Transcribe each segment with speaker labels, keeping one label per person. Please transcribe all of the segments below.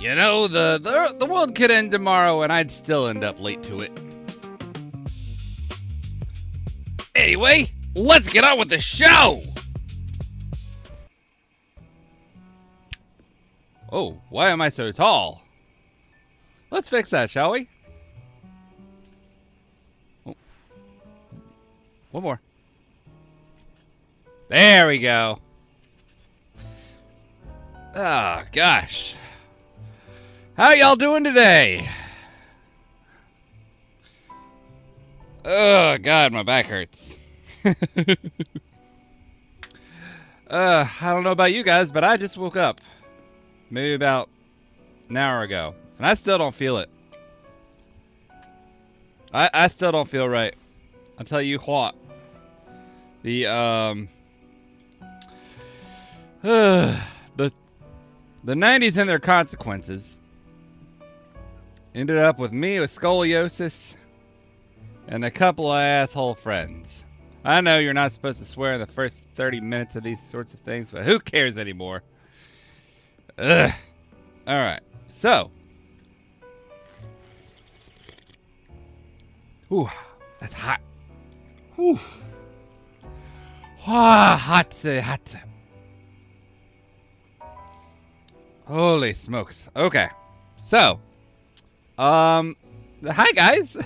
Speaker 1: You know, the world could end tomorrow and I'd still end up late to it. Anyway, let's get on with the show! Oh, why am I so tall? Let's fix that, shall we? Oh. One more. There we go. Oh, gosh. How y'all doing today? Oh, God, my back hurts. I don't know about you guys, but I just woke up. Maybe about an hour ago. And I still don't feel it. I still don't feel right. I'll tell you what. The 90s and their consequences ended up with me with scoliosis and a couple of asshole friends. I know you're not supposed to swear in the first 30 minutes of these sorts of things, but who cares anymore? Ugh. Alright, so. Ooh, that's hot. Ooh. Ah, hot, hot. Holy smokes. Okay, so. Hi guys.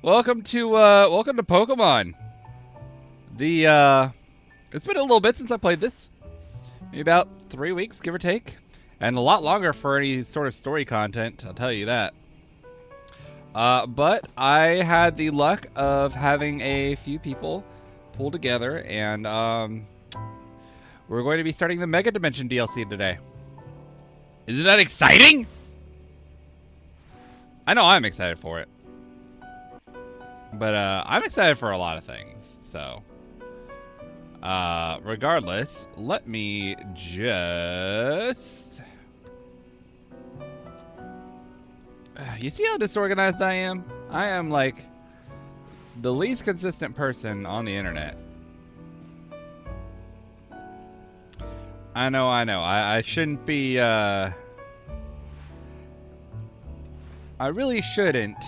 Speaker 1: welcome to Pokemon. It's been a little bit since I played this. Maybe about 3 weeks, give or take. And a lot longer for any sort of story content, I'll tell you that. But I had the luck of having a few people pull together, and we're going to be starting the Mega Dimension DLC today. Isn't that exciting? I know I'm excited for it. But I'm excited for a lot of things, so. Regardless, let me just... You see how disorganized I am? I am like the least consistent person on the internet. I know. I shouldn't be, I really shouldn't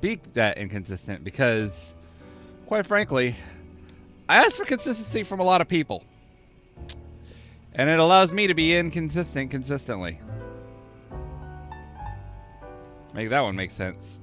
Speaker 1: be that inconsistent because, quite frankly, I ask for consistency from a lot of people. And it allows me to be inconsistent consistently. Make that one make sense.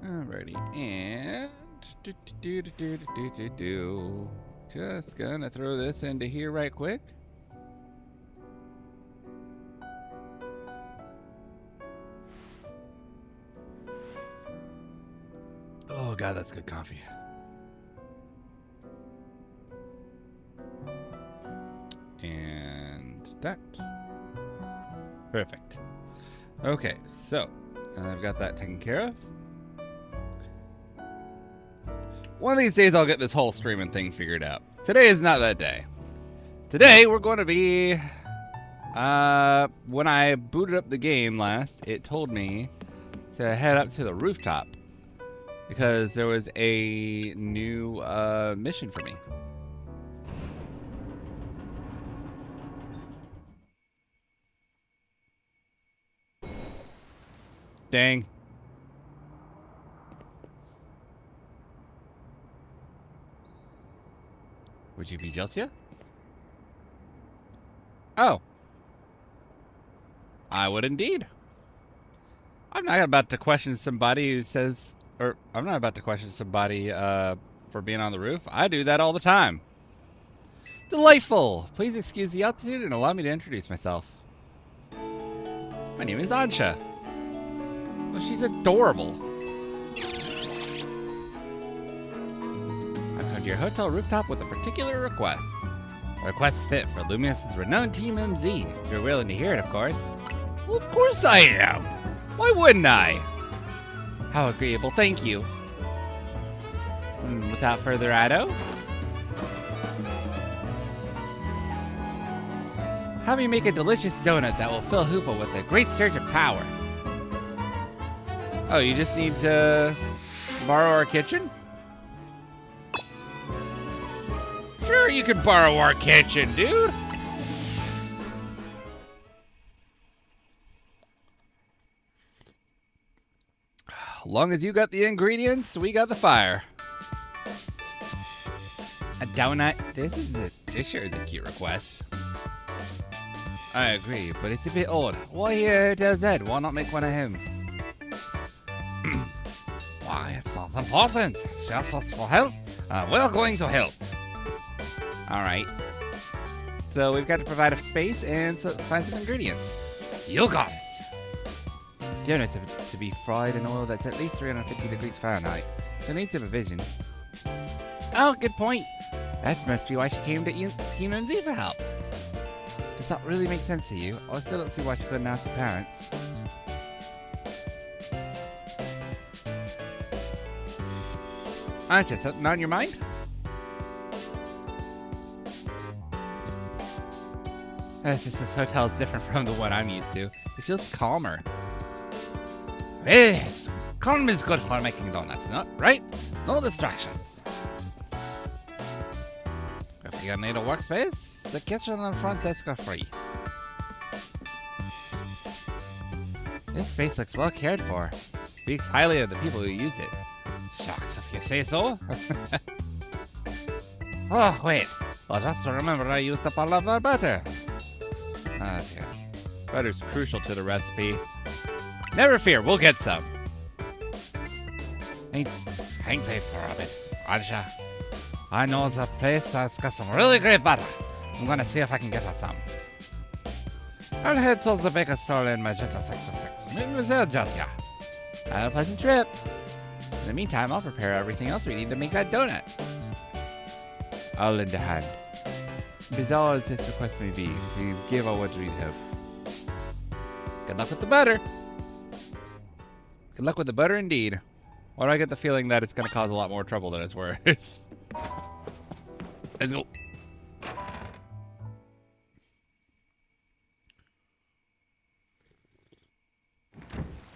Speaker 1: Alrighty, and just gonna throw this into here right quick. Oh god, that's good coffee. And that. Perfect. Okay, so I've got that taken care of. One of these days I'll get this whole streaming thing figured out. Today is not that day. Today we're going to be... when I booted up the game last, it told me to head up to the rooftop. Because there was a new mission for me. Dang. Would you be Jelsia? Oh. I would indeed. I'm not about to question somebody who says... Or, I'm not about to question somebody for being on the roof. I do that all the time. Delightful! Please excuse the altitude and allow me to introduce myself. My name is Ansha. Oh, she's adorable. I've come to your hotel rooftop with a particular request. A request fit for Lumious's renowned Team MZ, if you're willing to hear it, of course. Well, of course I am. Why wouldn't I? How agreeable, thank you. Without further ado, have me make a delicious donut that will fill Hoopa with a great surge of power. Oh, you just need to borrow our kitchen? Sure, you can borrow our kitchen, dude. Long as you got the ingredients, we got the fire. A donut? This sure is a cute request. I agree, but it's a bit odd. Why here does Ed? Why not make one of him? Why, it's not important. Just ask for help. We're going to help. Alright. So we've got to provide a space and find some ingredients. You got it. Donuts to be fried in oil that's at least 350 degrees Fahrenheit. She'll need supervision. Oh, good point. That must be why she came to Team MZ for help. Does that really make sense to you? I still don't see why she couldn't ask her parents. Ansha, something on your mind? It's just this hotel is different from the one I'm used to. It feels calmer. Yes, calm is good for making donuts, right? No distractions. If you need a workspace, the kitchen and front desk are free. This space looks well cared for. Speaks highly of the people who use it. Shucks, if you say so. Oh, wait. Well, just to remember I used up all of our butter. Ah, yeah. Butter's crucial to the recipe. Never fear, we'll get some. Hang tight for a bit, Ansha. I know the place that's got some really great butter. I'm gonna see if I can get us some. I'll head to the baker store in Magenta Sector 6. Meet me there, Jelsia. Have a pleasant trip. In the meantime, I'll prepare everything else we need to make that donut. I'll lend a hand. Bizarre as this request may be, we give all what we have. Good luck with the butter. Good luck with the butter indeed. Why do I get the feeling that it's going to cause a lot more trouble than it's worth? Let's go.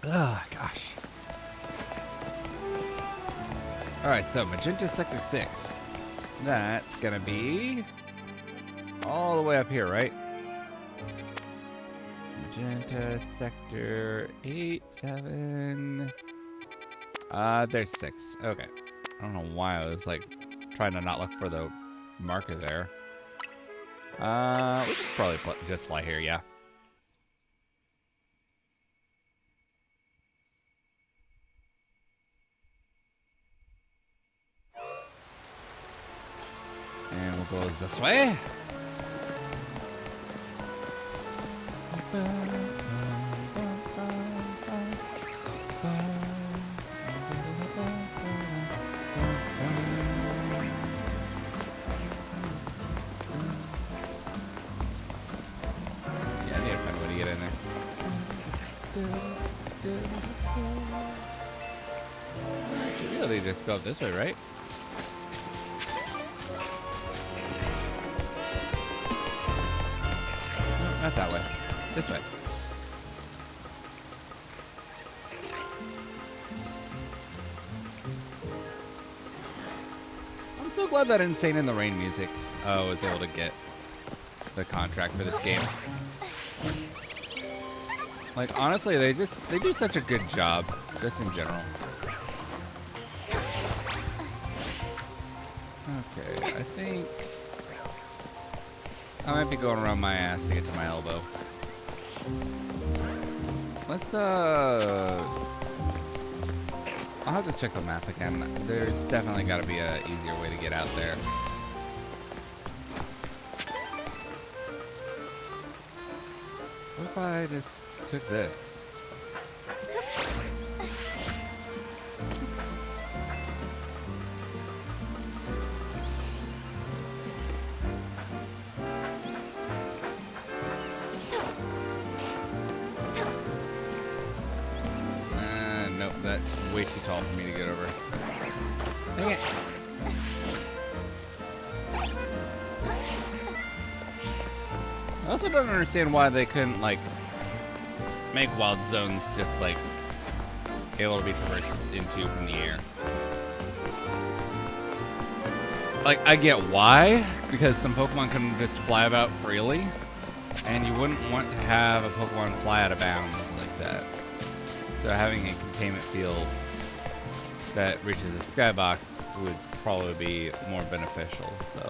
Speaker 1: Oh, gosh. Alright, so Magenta Sector 6. That's gonna be all the way up here, right? Magenta Sector 8, 7. There's 6. Okay. I don't know why I was like trying to not look for the marker there. We could probably just fly here, yeah. And we'll go this way. Yeah, I need to find a way to get in there. Should really just go up this way, right? No, not that way. This way. I'm so glad that Insane in the Rain music was able to get the contract for this game. Like, honestly, they do such a good job, just in general. Okay, I think I might be going around my ass to get to my elbow. Let's, I'll have to check the map again. There's definitely got to be a easier way to get out there. What if I just took this? Nope, that's way too tall for me to get over. Dang it. I also don't understand why they couldn't, like, make wild zones just, like, able to be traversed into from the air. Like, I get why, because some Pokemon can just fly about freely, and you wouldn't want to have a Pokemon fly out of bounds like that. So having a containment field that reaches the skybox would probably be more beneficial, so.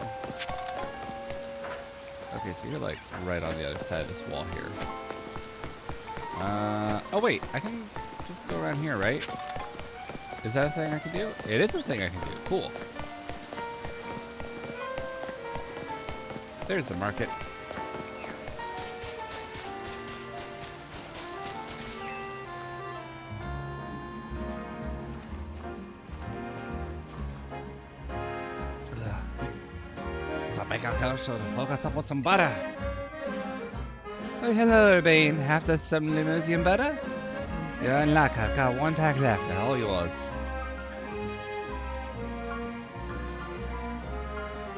Speaker 1: Okay, so you're like right on the other side of this wall here. Oh wait, I can just go around here, right? Is that a thing I can do? It is a thing I can do, cool. There's the market. Hook us up with some butter. Oh, hello, Bane. After some limousine butter? You're in luck. I've got one pack left. They're all yours.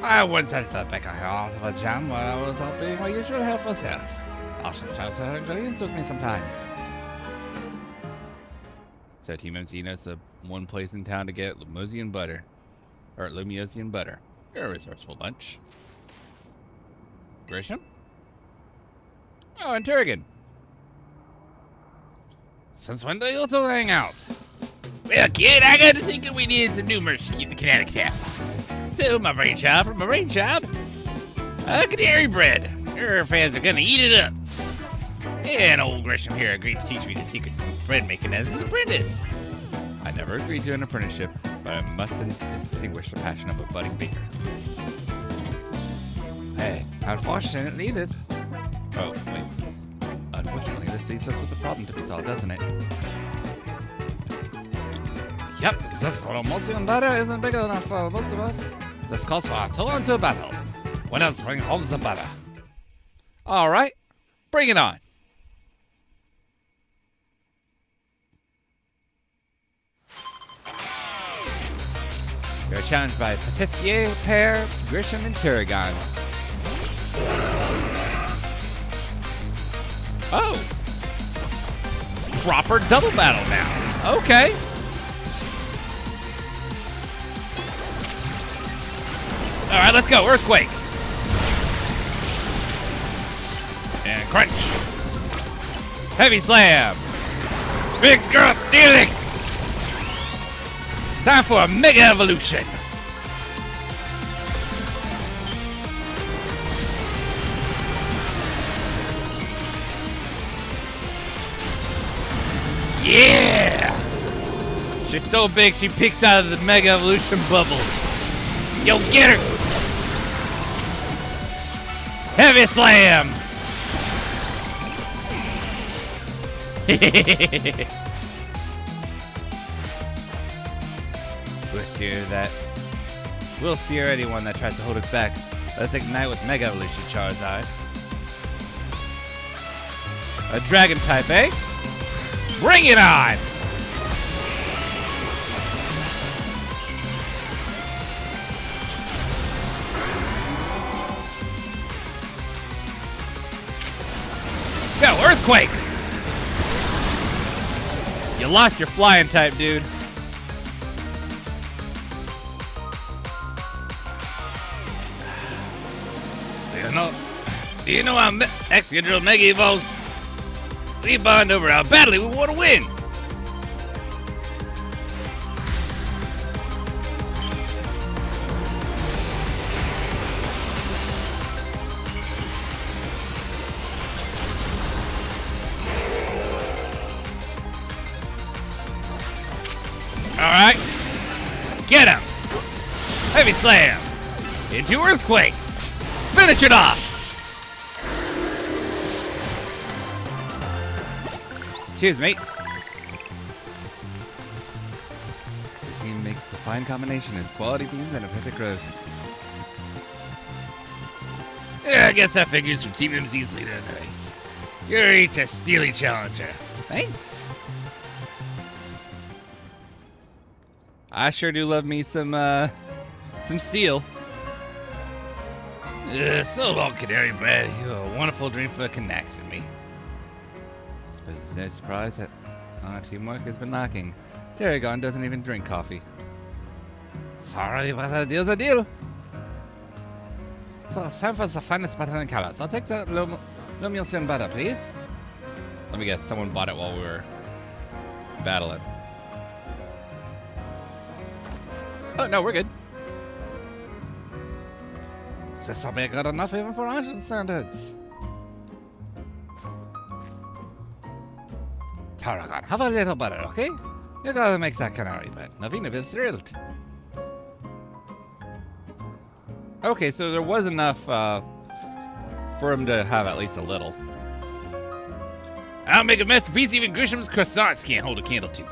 Speaker 1: I once had a baker out of a jam while I was out being my usual helpful self. I'll just try to ingredients with me sometimes. So, Team MC knows the one place in town to get limousine butter. Or Lumosian butter. You're a resourceful bunch. Grisham? Oh, and Turrigan. Since when do you two hang out? Well, kid, I got to thinking we needed some new merch to keep the kinetics happy. So, my brain child from my brain child. Canary bread. Your fans are gonna eat it up. And old Grisham here agreed to teach me the secrets of bread making as his apprentice. I never agreed to an apprenticeship, but I mustn't extinguish the passion of a budding baker. Hey, unfortunately this... Oh, wait. Unfortunately, this leaves us with a problem to be solved, doesn't it? Yep, this little Mosian butter isn't big enough for most of us. This calls for a toll into a battle. When else bring home the butter? Alright, bring it on. You're challenged by Patissier, Pear, Grisham, and Turrigan. Oh! Proper double battle now. Okay. All right, let's go. Earthquake. And crunch. Heavy slam. Big girl Steelix. Time for a mega evolution. Yeah! She's so big she peeks out of the mega evolution bubble. Yo, get her! Heavy slam! We'll steer anyone that tries to hold us back. Let's ignite with Mega Evolution Charizard. A Dragon type, eh? Bring it on! Go, Earthquake! You lost your flying type, dude. Do you know how Excadrill Mega Evolves? We bond over how badly we want to win. All right, get him. Heavy slam into Earthquake. Finish it off. Cheers, mate. The team makes a fine combination as quality beans and a perfect roast. Yeah, I guess that figures from Team MC's leader. Nice. You're each a steely challenger. Thanks. I sure do love me some steel. So long, Canary Bread. You're a wonderful dream for Canax and me. Suppose it's no surprise that our teamwork has been lacking. Terragon doesn't even drink coffee. Sorry, but a deal's a deal. So it's time for the finest butter and colors. I'll take that Lumulsion butter, please. Let me guess, someone bought it while we were battling. Oh, no, we're good. This will be good enough even for Asian standards. Tarragon, have a little butter, okay? You gotta make that canary bread. Naveen will be thrilled. Okay, so there was enough for him to have at least a little. I'll make a masterpiece even Grisham's croissants can't hold a candle to.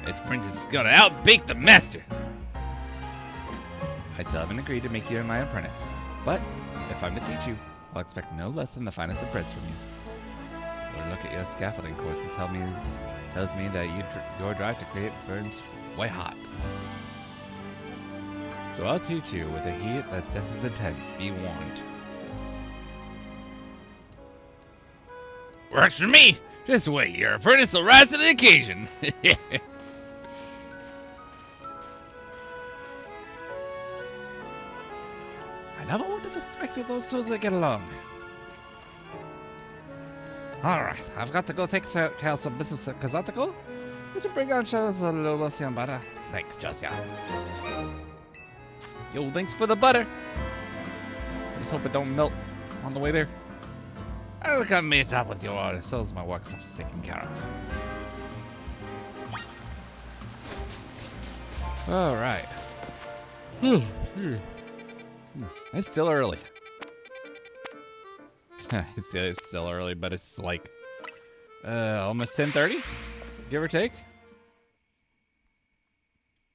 Speaker 1: This prince is gonna outbake the master. I still haven't agreed to make you my apprentice. But if I'm to teach you, I'll expect no less than the finest of breads from you. One look at your scaffolding courses tells me that your drive to create burns white hot. So I'll teach you with a heat that's just as intense. Be warned. Works for me. Just wait, your apprentice will rise to the occasion. I never would have expected those two to get along. Alright, I've got to go take care of some business at Kazatico. Would you bring on shows a little butter? Thanks, Josiah. Yo, thanks for the butter. I just hope it don't melt on the way there. I'll come meet up with your order, so as my work stuff's taken care of. Alright. It's still early. It's still early, but it's like almost 10:30, give or take.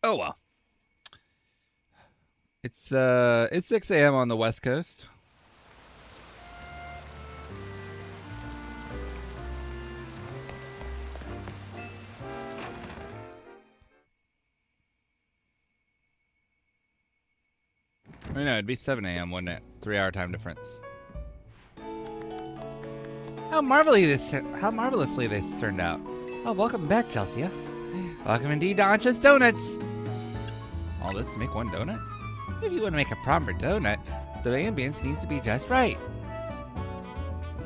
Speaker 1: Oh well. It's 6 a.m. on the West Coast. I know, it'd be 7 a.m., wouldn't it? 3-hour time difference. How marvelously this turned out. Oh, welcome back, Chelsea. Welcome indeed to Ancha's Donuts. All this to make one donut? If you want to make a proper donut, the ambience needs to be just right.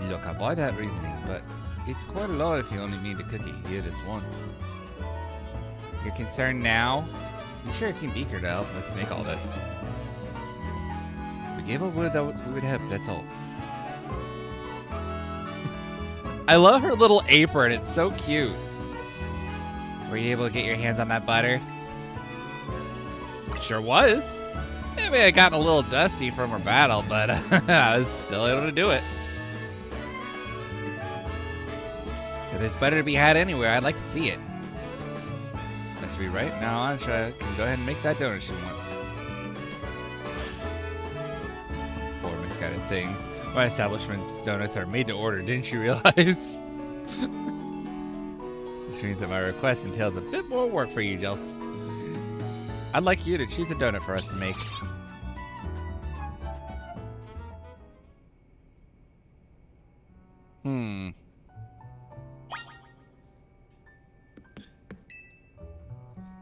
Speaker 1: Look, I buy that reasoning, but it's quite a lot if you only made the cookie here this once. You're concerned now? You sure seemed eager to help us make all this. We gave a word that we would help, that's all. I love her little apron, it's so cute. Were you able to get your hands on that butter? Sure was. Maybe I got a little dusty from her battle, but I was still able to do it. If there's butter to be had anywhere, I'd like to see it. That should be right. Now Ansha can go ahead and make that donut she wants. Poor misguided thing. My establishment's donuts are made to order, didn't you realize? Which means that my request entails a bit more work for you, Jels. I'd like you to choose a donut for us to make.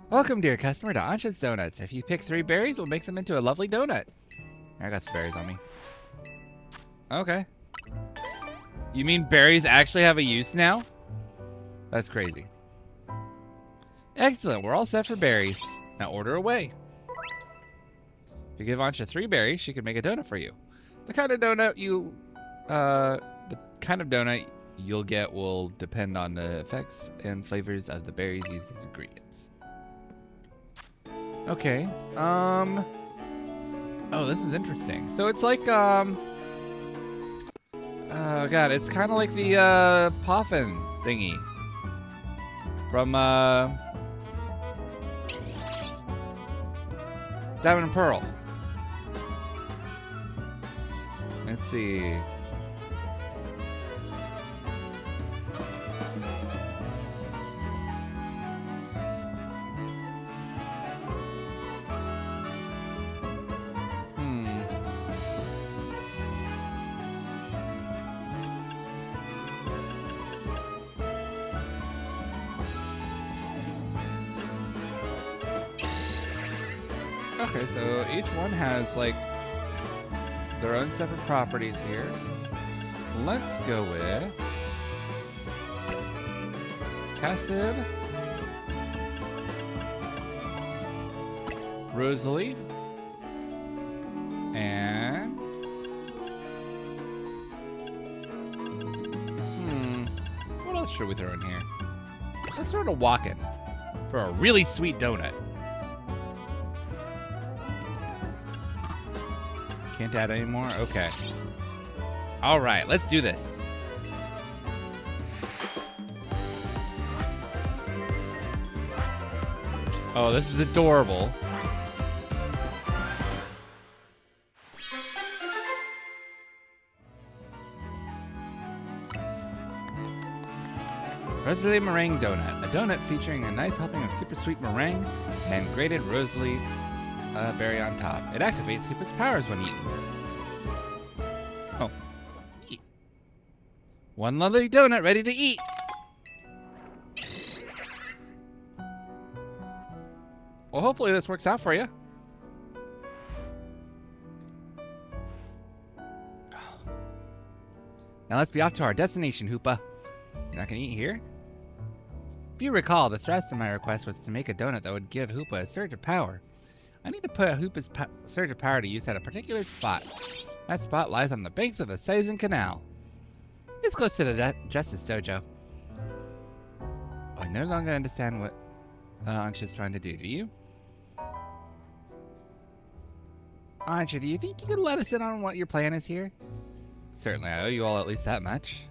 Speaker 1: Welcome, dear customer, to Ansha's Donuts. If you pick 3 berries, we'll make them into a lovely donut. I got some berries on me. Okay. You mean berries actually have a use now? That's crazy. Excellent, we're all set for berries. Now order away. If you give Ansha 3 berries, she can make a donut for you. The kind of donut you'll get will depend on the effects and flavors of the berries used as ingredients. Okay. Oh, this is interesting. So it's like oh god, it's kind of like the Poffin thingy from Diamond and Pearl. Let's see. Okay, so each one has like their own separate properties here. Let's go with Cassiv, Rosalie, and what else should we throw in here? Let's throw a walk-in for a really sweet donut. Can't add any more? Okay. All right, let's do this. Oh, this is adorable. Rosalie Meringue Donut. A donut featuring a nice helping of super sweet meringue and grated Rosalie berry on top. It activates Hoopa's powers when eaten. Oh. Eat. One lovely donut ready to eat. Well, hopefully this works out for you. Now let's be off to our destination, Hoopa. You're not gonna eat here? If you recall, the thrust of my request was to make a donut that would give Hoopa a surge of power. I need to put Hoopa's surge of power to use at a particular spot. That spot lies on the banks of the Seizen Canal. It's close to the Justice Dojo. I no longer understand what Ansha's trying to do you? Ansha, do you think you could let us in on what your plan is here? Certainly, I owe you all at least that much.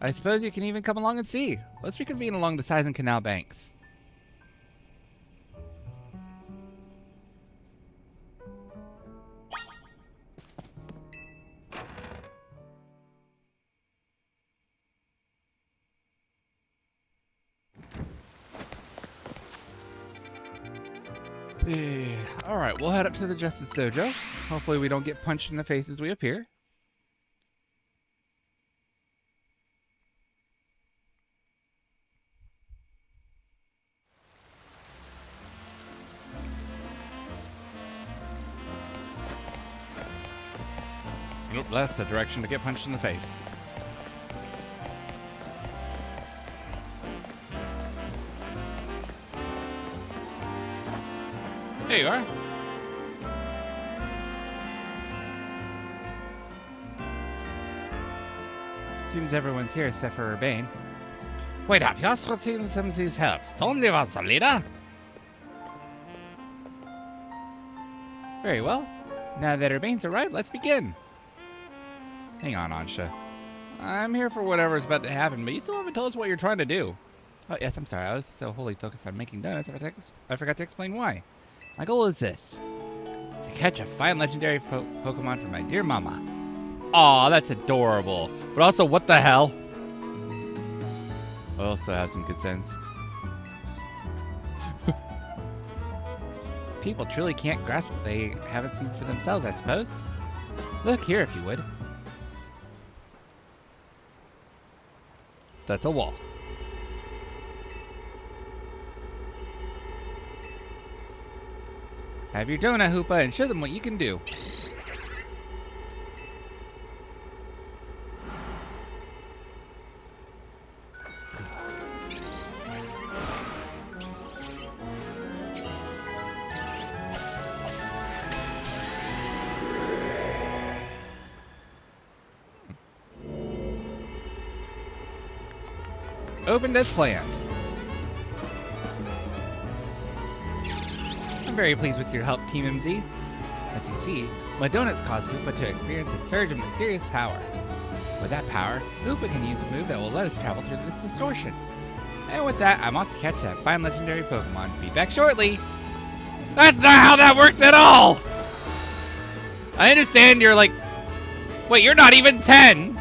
Speaker 1: I suppose you can even come along and see. Let's reconvene along the Seizen Canal banks. Alright, we'll head up to the Justice Dojo. Hopefully we don't get punched in the face as we appear. Nope, that's the direction to get punched in the face. There you are. Seems everyone's here except for Urbane. Wait up, just what seems some of these helps. Don't leave us, leader. Very well. Now that Urbane's arrived, let's begin. Hang on, Ansha. I'm here for whatever's about to happen, but you still haven't told us what you're trying to do. Oh, yes, I'm sorry. I was so wholly focused on making donuts, I forgot to explain why. My goal is this. To catch a fine legendary Pokemon for my dear mama. Aw, that's adorable. But also, what the hell? I also have some good sense. People truly can't grasp what they haven't seen for themselves, I suppose. Look here, if you would. That's a wall. Have your donut, Hoopa, and show them what you can do. Opened as planned. I'm very pleased with your help, Team MZ. As you see, my donuts cause Hoopa to experience a surge of mysterious power. With that power, Hoopa can use a move that will let us travel through this distortion. And with that, I'm off to catch that fine legendary Pokemon. Be back shortly. That's not how that works at all! I understand you're like... Wait, you're not even 10!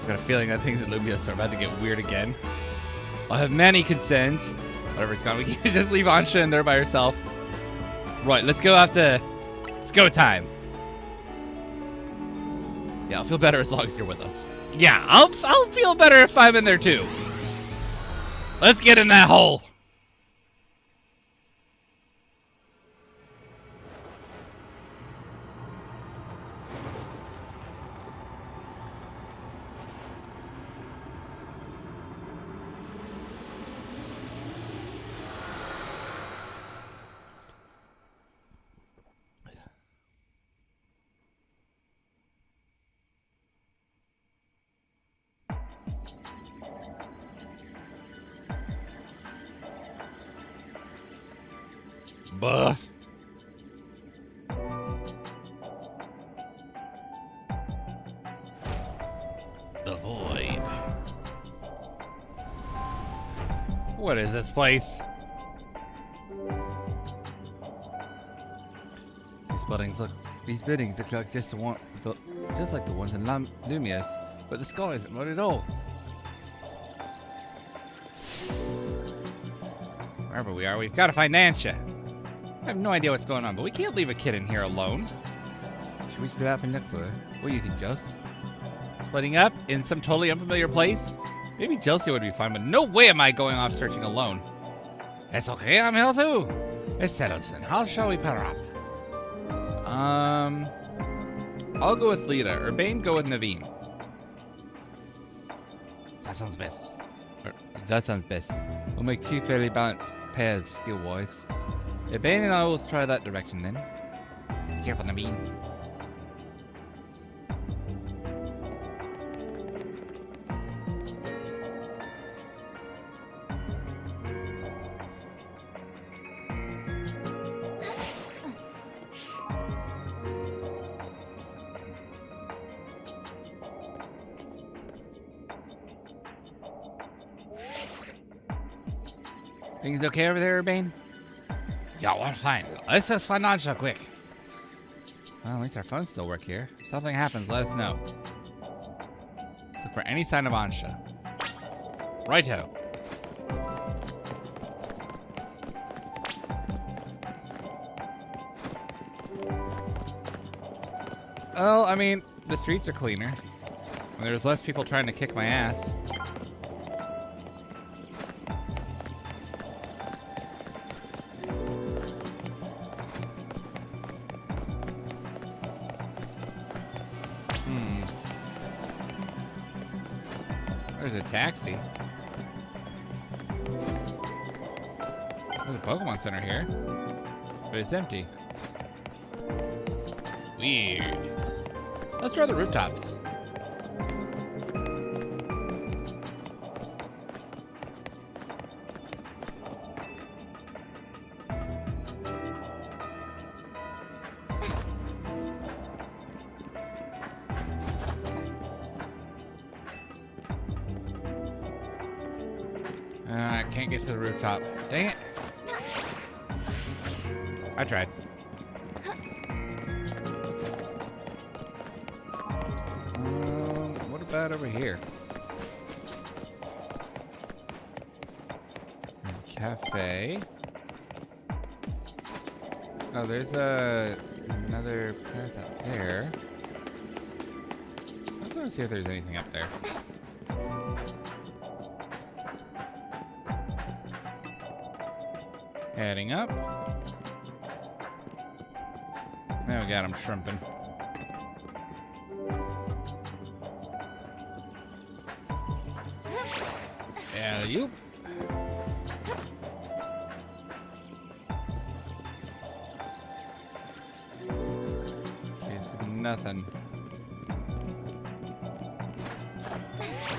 Speaker 1: I've got a feeling that things at Lumios are about to get weird again. I'll have many concerns. Whatever's gone, we can't just leave Ansha in there by herself. Right, let's go after... It's go time. Yeah, I'll feel better as long as you're with us. Yeah, I'll feel better if I'm in there too. Let's get in that hole. Buh. The void. What is this place? These buildings look like just like the ones in Lumios, but the sky isn't right at all. Wherever we are, we've got to find Ansha. I have no idea what's going on, but we can't leave a kid in here alone. Should we split up and look for her? What do you think, Joss? Splitting up in some totally unfamiliar place? Maybe Chelsea would be fine, but no way am I going off searching alone. It's okay, I'm here too. It's settled then. How shall we pair up? I'll go with Lita. Urbane, go with Naveen. That sounds best. That sounds best. We'll make two fairly balanced pairs skill-wise. Urbane and I will try that direction then. Be careful, Naveen. Things okay over there, Urbane? Yeah, well, fine. Let's just find Ansha quick. Well, at least our phones still work here. If something happens, let us know. Look for any sign of Ansha. Righto. Well, I mean, the streets are cleaner. And there's less people trying to kick my ass. There's a taxi. There's a Pokemon Center here, but it's empty. Weird. Let's try the rooftops. I can't get to the rooftop. Dang it. I tried. What about over here? There's a cafe. Oh, there's another path up there. I'm gonna see if there's anything up there. Heading up. Oh god, I'm shrimping. Yeah, you. Okay, so nothing.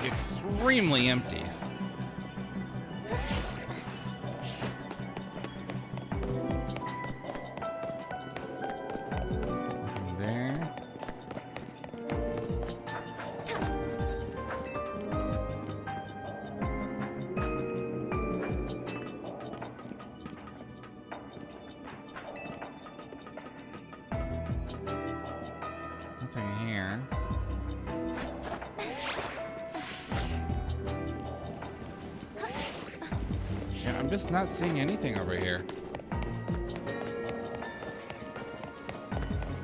Speaker 1: Extremely empty. Nothing here. Yeah, I'm just not seeing anything over here.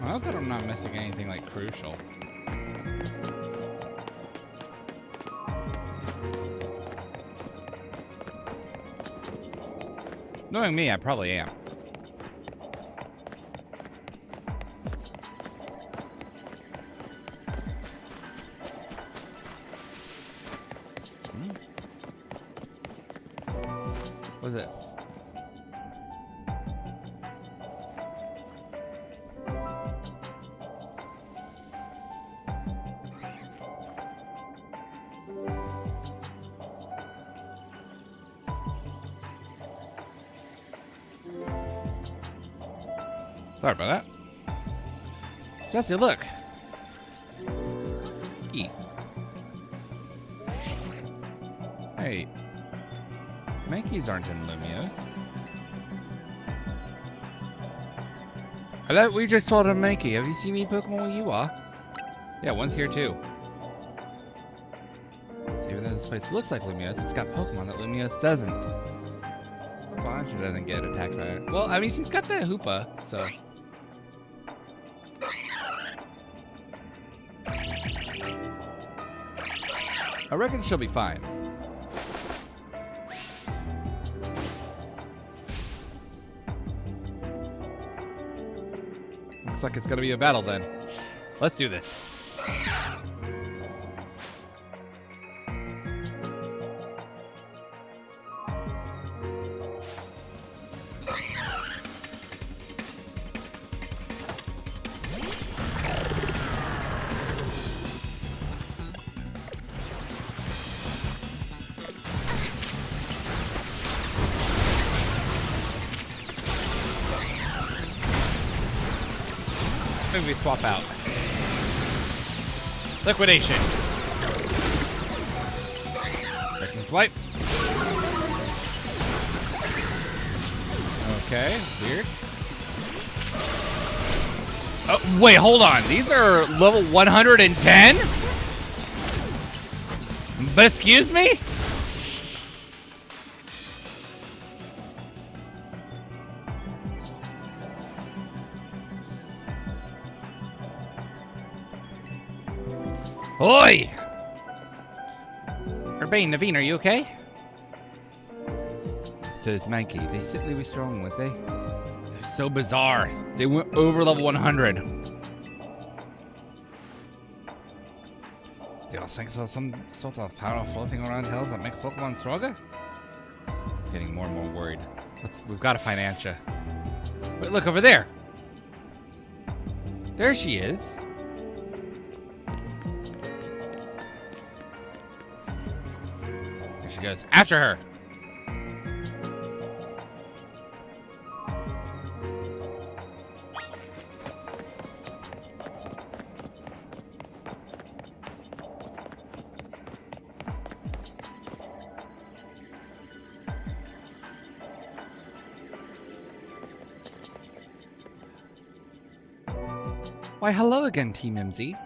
Speaker 1: I hope that I'm not missing anything like crucial. Knowing me, I probably am. What's this? Sorry about that. Jesse, look. Eat. Hey. Mankeys aren't in Lumios. I thought we just saw a Mankey. Have you seen any Pokemon where you are? Yeah, one's here too. See what this place looks like Lumios. It's got Pokemon that Lumios doesn't. She doesn't get attacked by it. Well, I mean, she's got that Hoopa, so. I reckon she'll be fine. Looks like it's gonna be a battle then. Let's do this. Maybe we swap out. Liquidation. Second swipe. Okay, weird. Oh, wait, hold on. These are level 110? But excuse me? Oi! Urbane, Naveen, are you okay? Those Mankey, they certainly were strong, weren't they? They're so bizarre. They went over level 100. Do you think there's some sort of power floating around hills that make Pokemon stronger? I'm getting more and more worried. We've got to find Ansha. Wait, look over there. There she is. There she goes. After her. Why, hello again, Team MZ.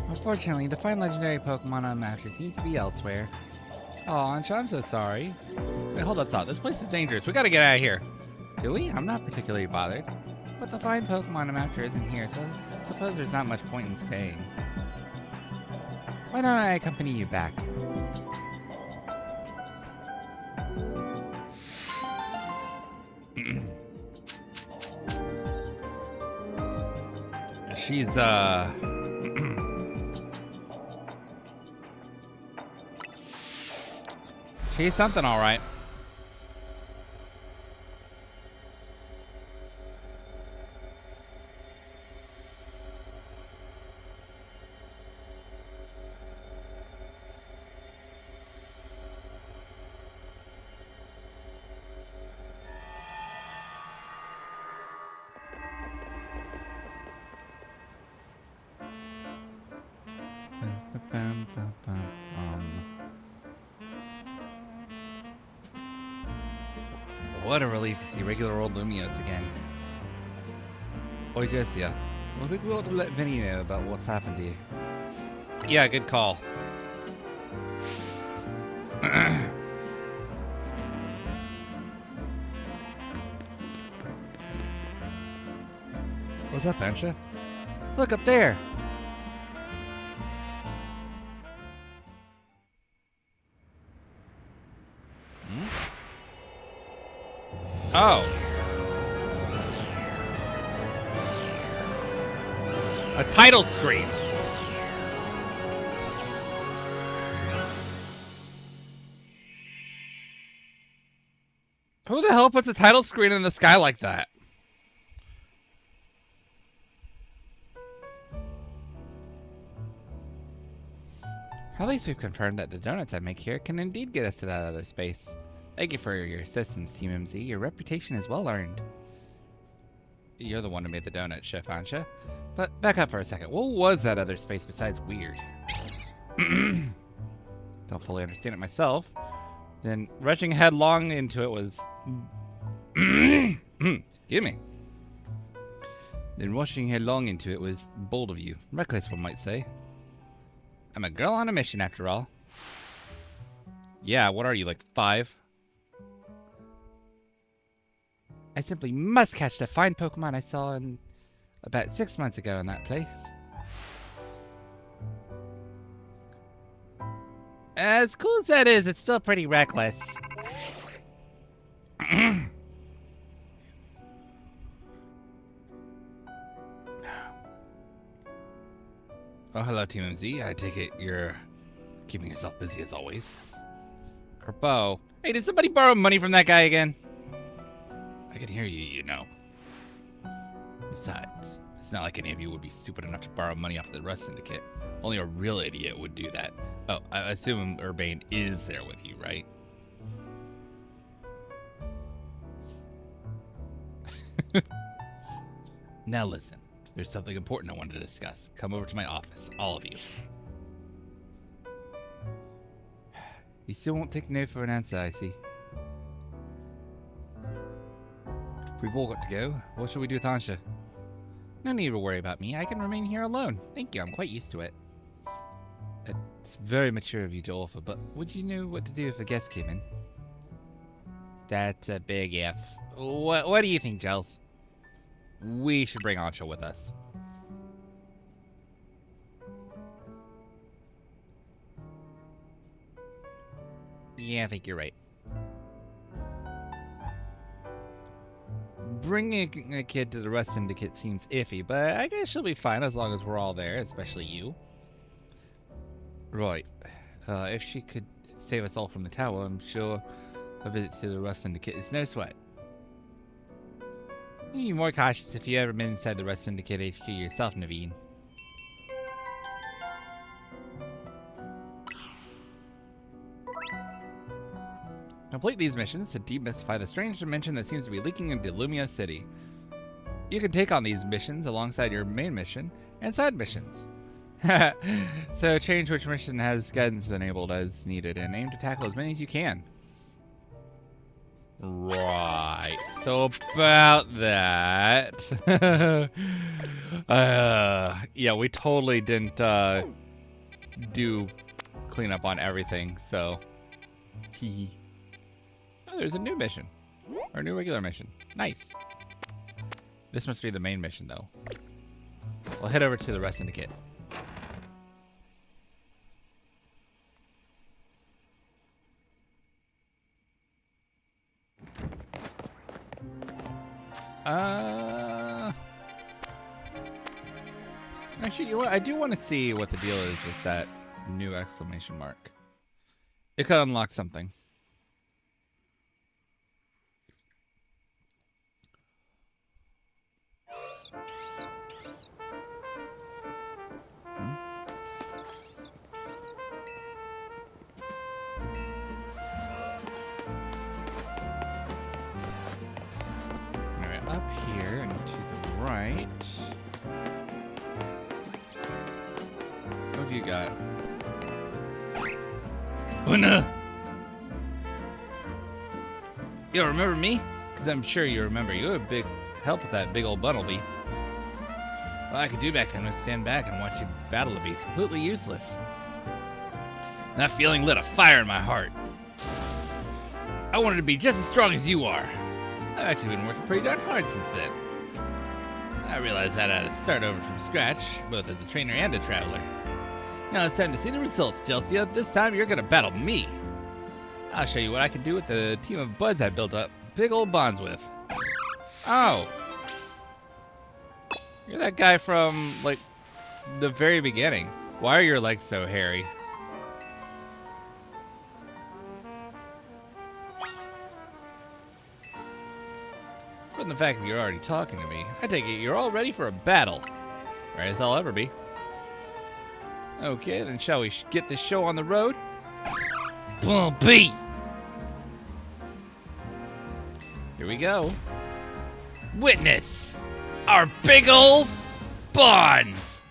Speaker 1: Unfortunately, the fine legendary Pokemon I'm after seems to be elsewhere. Oh, Ansha, I'm so sorry. Wait, hold up, thought. This place is dangerous. We gotta get out of here. Do we? I'm not particularly bothered. But the fine Pokemon I'm after isn't here, so I suppose there's not much point in staying. Why don't I accompany you back? She's, she's something, all right. What a relief to see regular old Lumios again. Oi, Jessia. I think we ought to let Vinny know about what's happened to you. Yeah, good call. What's up, Ansha? Look up there! Oh. A title screen. Who the hell puts a title screen in the sky like that? At least we've confirmed that the donuts I make here can indeed get us to that other space. Thank you for your assistance, Team MZ. Your reputation is well earned. You're the one who made the donut, Chef Ansha. But back up for a second. What was that other space besides weird? Don't fully understand it myself. Then rushing headlong into it was... Excuse me. Then rushing headlong into it was bold of you. Reckless, one might say. I'm a girl on a mission, after all. Yeah, what are you, like 5? I simply must catch the fine Pokemon I saw about 6 months ago in that place. As cool as that is, it's still pretty reckless. Oh, hello, Team MZ. I take it you're keeping yourself busy as always. Kerbo. Hey, did somebody borrow money from that guy again? I can hear you, you know. Besides, it's not like any of you would be stupid enough to borrow money off the Rust Syndicate. Only a real idiot would do that. Oh, I assume Urbane is there with you, right? Now listen, there's something important I wanted to discuss. Come over to my office, all of you. You still won't take no for an answer, I see. We've all got to go. What shall we do with Ansha? No need to worry about me. I can remain here alone. Thank you. I'm quite used to it. It's very mature of you to offer, but would you know what to do if a guest came in? That's a big if. What do you think, Gels? We should bring Ansha with us. Yeah, I think you're right. Bringing a kid to the Rust Syndicate seems iffy, but I guess she'll be fine as long as we're all there, especially you. Right. If she could save us all from the tower, I'm sure a visit to the Rust Syndicate is no sweat. You'd be more cautious if you ever been inside the Rust Syndicate HQ yourself, Naveen. Complete these missions to demystify the strange dimension that seems to be leaking into Lumio City. You can take on these missions alongside your main mission and side missions. So change which mission has guidance enabled as needed and aim to tackle as many as you can. Right. So about that. Yeah, we totally didn't do cleanup on everything, so. Oh, there's a new mission. Or a new regular mission. Nice. This must be the main mission, though. We'll head over to the Rust Syndicate. Actually, you know what? I do want to see what the deal is with that new exclamation mark. It could unlock something. Alright, up here and to the right. What have you got? Una! You remember me? Because I'm sure you remember. You were a big help with that big old Bunnelby. All I could do back then was stand back and watch you battle the beast. Completely useless. That feeling lit a fire in my heart. I wanted to be just as strong as you are. I've actually been working pretty darn hard since then. I realized that I had to start over from scratch, both as a trainer and a traveler. Now it's time to see the results, Jelcia. This time you're gonna battle me. I'll show you what I can do with the team of buds I built up big old bonds with. Oh. You're that guy from, like, the very beginning. Why are your legs so hairy? From the fact that you're already talking to me, I take it you're all ready for a battle. Right as I'll ever be. Okay, then shall we get this show on the road? Bumpy! Here we go. Witness our big old bonds!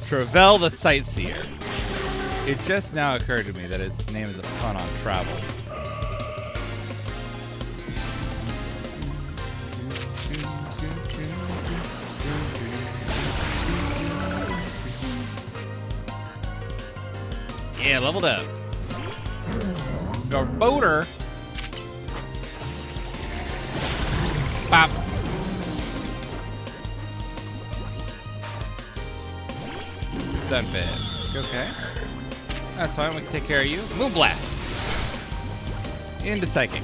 Speaker 1: Fival the Sightseer. It just now occurred to me that his name is a pun on travel. Yeah, leveled up. Our boater. Pop. Sunfish. Okay. That's fine. We can take care of you. Moonblast. Into Psychic.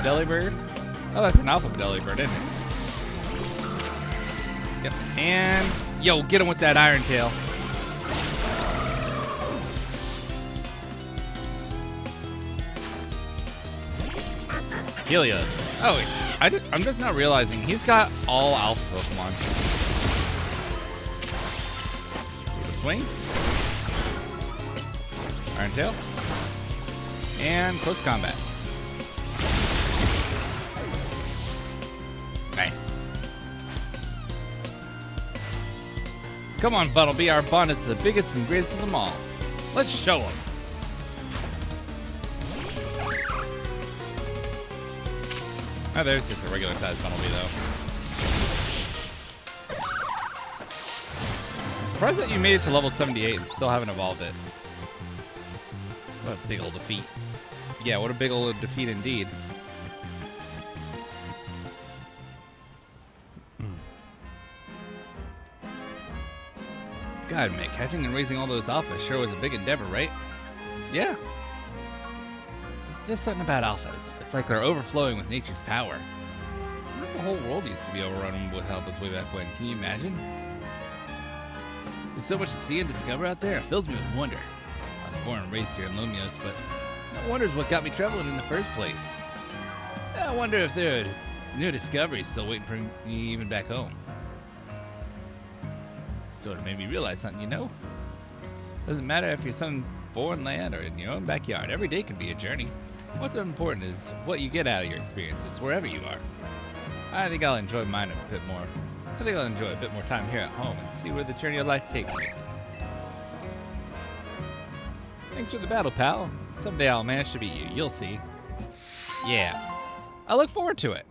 Speaker 1: Delibird. Oh, that's an alpha Delibird, isn't it? Yep. And yo, get him with that Iron Tail. Helios. Oh, I'm just not realizing he's got all alpha Pokemon. Swing. Iron Tail. And close combat. Nice. Come on, Buttlebee. Our bond is the biggest and greatest of them all. Let's show them. Oh, there's just a regular size Buttlebee, though. Surprised that you made it to level 78 and still haven't evolved it. What a big old defeat. Yeah, what a big old defeat indeed. God, man, catching and raising all those alphas sure was a big endeavor, right? Yeah. It's just something about alphas. It's like they're overflowing with nature's power. I wonder if the whole world used to be overrun with alphas way back when. Can you imagine? There's so much to see and discover out there. It fills me with wonder. I was born and raised here in Lumios, but no wonder is what got me traveling in the first place. I wonder if there are new discoveries still waiting for me even back home. Sort of made me realize something, you know? Doesn't matter if you're some foreign land or in your own backyard. Every day can be a journey. What's important is what you get out of your experiences, wherever you are. I think I'll enjoy mine a bit more. I think I'll enjoy a bit more time here at home and see where the journey of life takes me. Thanks for the battle, pal. Someday I'll manage to beat you. You'll see. Yeah. I look forward to it.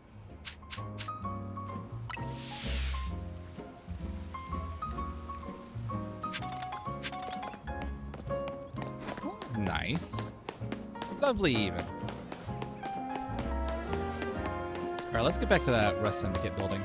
Speaker 1: That was nice. Lovely even. Alright, let's get back to that Rust Syndicate building.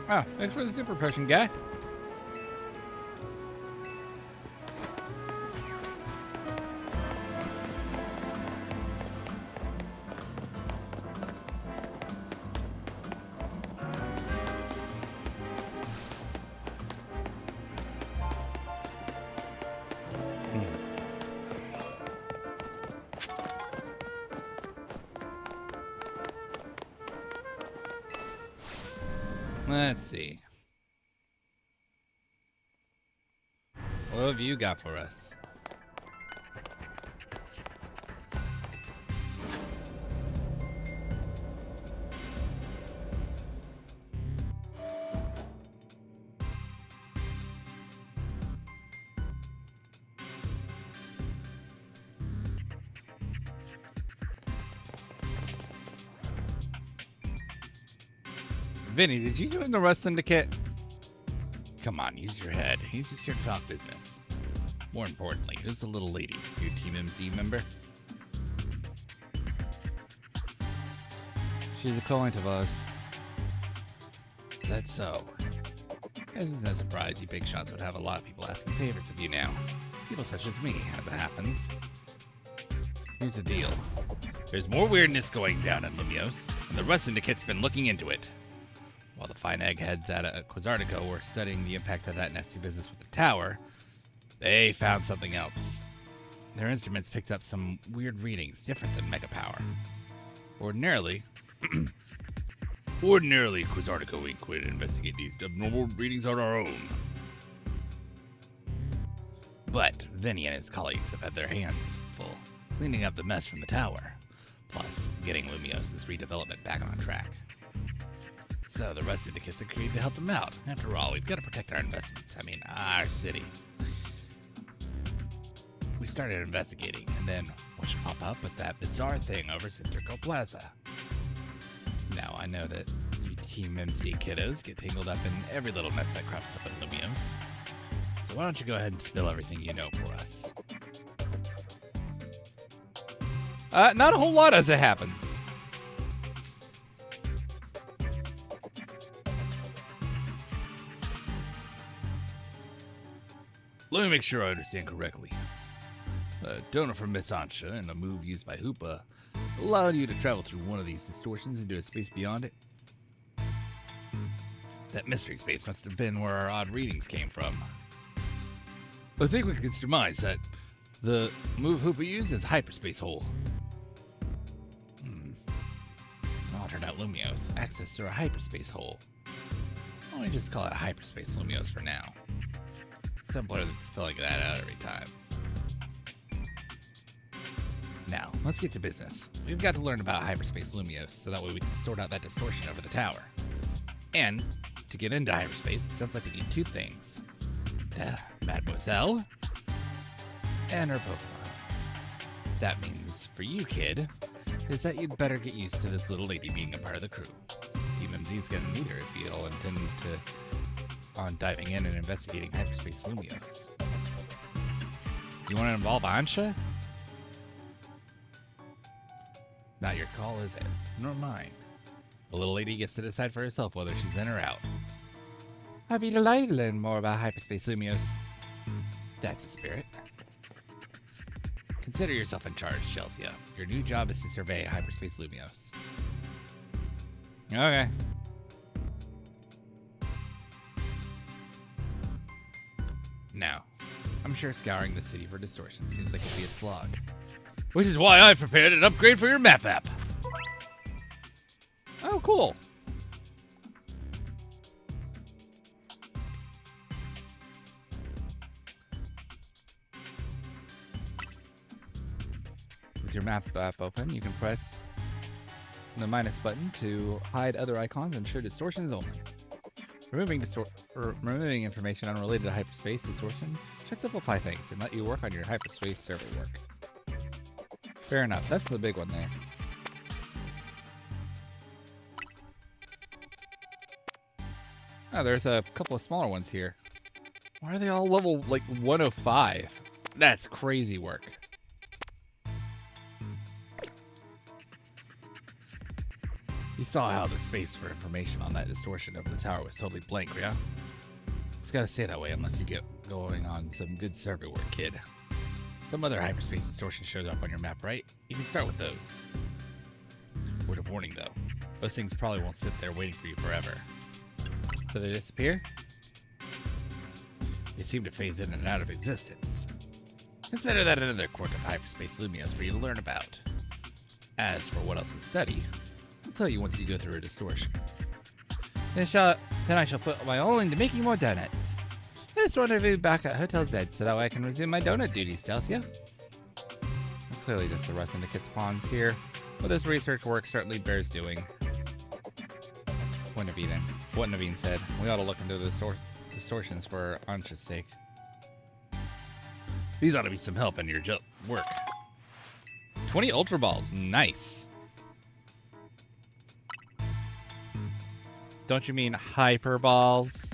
Speaker 1: Ah, thanks for the super potion, guy. Let's see. What have you got for us? Vinny, did you join the Rust Syndicate? Come on, use your head. He's just here to talk business. More importantly, who's the little lady? Your Team MC member? She's a client of ours. Is that so? Guess it's no surprise you big shots would have a lot of people asking favors of you now. People such as me, as it happens. Here's the deal. There's more weirdness going down in Lumios, and the Rust Syndicate's been looking into it. While the fine eggheads at Quasartico were studying the impact of that nasty business with the tower, they found something else. Their instruments picked up some weird readings different than Mega Power. Ordinarily, Quasartico Inc. would investigate these abnormal readings on our own. But Vinny and his colleagues have had their hands full, cleaning up the mess from the tower, plus getting Lumios' redevelopment back on track. So the Rust Syndicates agreed to help them out. After all, we've got to protect our investments. I mean, our city. We started investigating, and then what should pop up with that bizarre thing over Centrico Plaza? Now, I know that you Team MC kiddos get tangled up in every little mess that crops up in Lumios. So why don't you go ahead and spill everything you know for us? Not a whole lot as it happens. Let me make sure I understand correctly. A donor from Miss Ansha and a move used by Hoopa allowed you to travel through one of these distortions into a space beyond it. That mystery space must have been where our odd readings came from. I think we can surmise that The move Hoopa used is Hyperspace Hole. Altered out Lumios. Access through a Hyperspace Hole. Why don't we just call it Hyperspace Lumios for now? Simpler than spelling that out every time. Now, let's get to business. We've got to learn about Hyperspace Lumios, so that way we can sort out that distortion over the tower. And, to get into hyperspace, it sounds like we need two things. The Mademoiselle and her Pokemon. That means, for you, kid, is that you'd better get used to this little lady being a part of the crew. EMMZ's gonna need her if you'll intend on diving in and investigating Hyperspace Lumios. You want to involve Ansha? Not your call, is it? Nor mine. The little lady gets to decide for herself whether she's in or out. I'd be delighted to learn more about Hyperspace Lumios. That's the spirit. Consider yourself in charge, Chelsea. Your new job is to survey Hyperspace Lumios. Okay. Now, I'm sure scouring the city for distortion seems like it'd be a slog. Which is why I've prepared an upgrade for your map app. Oh, cool. With your map app open, you can press the minus button to hide other icons and show distortions only. Removing information unrelated to hyperspace distortion should simplify things and let you work on your hyperspace server work. Fair enough. That's the big one there. Oh, there's a couple of smaller ones here. Why are they all level, like, 105? That's crazy work. You saw how the space for information on that distortion over the tower was totally blank, yeah? It's gotta stay that way unless you get going on some good server work, kid. Some other hyperspace distortion shows up on your map, right? You can start with those. Word of warning, though. Those things probably won't sit there waiting for you forever. So they disappear? They seem to phase in and out of existence. Consider that another quirk of Hyperspace Lumios for you to learn about. As for what else to study, I'll tell you once you go through a distortion. Then I shall put my all into making more donuts. I just want to be back at Hotel Z so that way I can resume my donut duties, Delcia. Clearly just the rust into Kit's Ponds here, but this research work certainly bears doing. What Naveen said, we ought to look into the distortions for Ansha's sake. These ought to be some help in your work. 20 Ultra Balls, nice. Don't you mean Hyper Balls?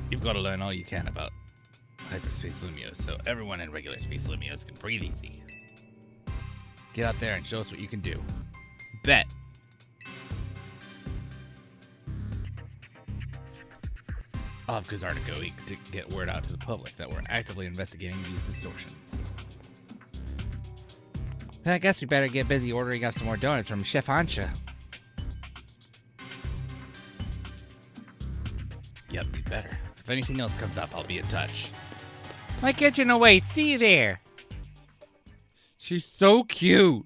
Speaker 1: You've got to learn all you can about Hyperspace Lumios, so everyone in regular Space Lumios can breathe easy. Get out there and show us what you can do. Bet. I'll have Kazar to go to get word out to the public that we're actively investigating these distortions. Then I guess we better get busy ordering up some more donuts from Chef Ansha. Yep, we better. If anything else comes up, I'll be in touch. My kitchen awaits. See you there. She's so cute.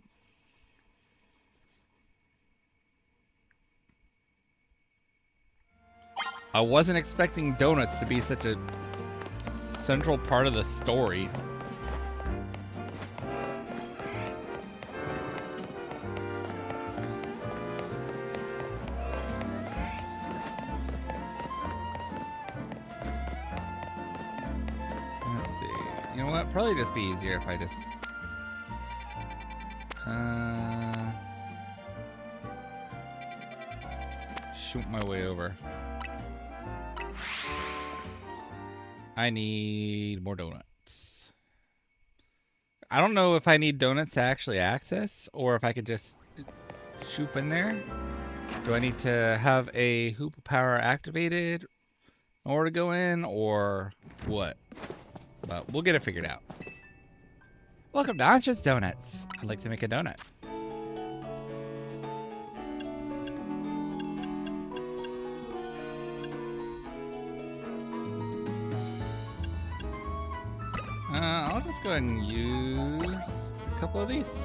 Speaker 1: I wasn't expecting donuts to be such a central part of the story. Let's see. You know what? Probably just be easier if I just... shoot my way over. I need more donuts. I don't know if I need donuts to actually access or if I could just shoot in there. Do I need to have a hoop power activated in order to go in or what? But we'll get it figured out. Welcome to Ansha's Donuts. I'd like to make a donut. Let's go ahead and use a couple of these.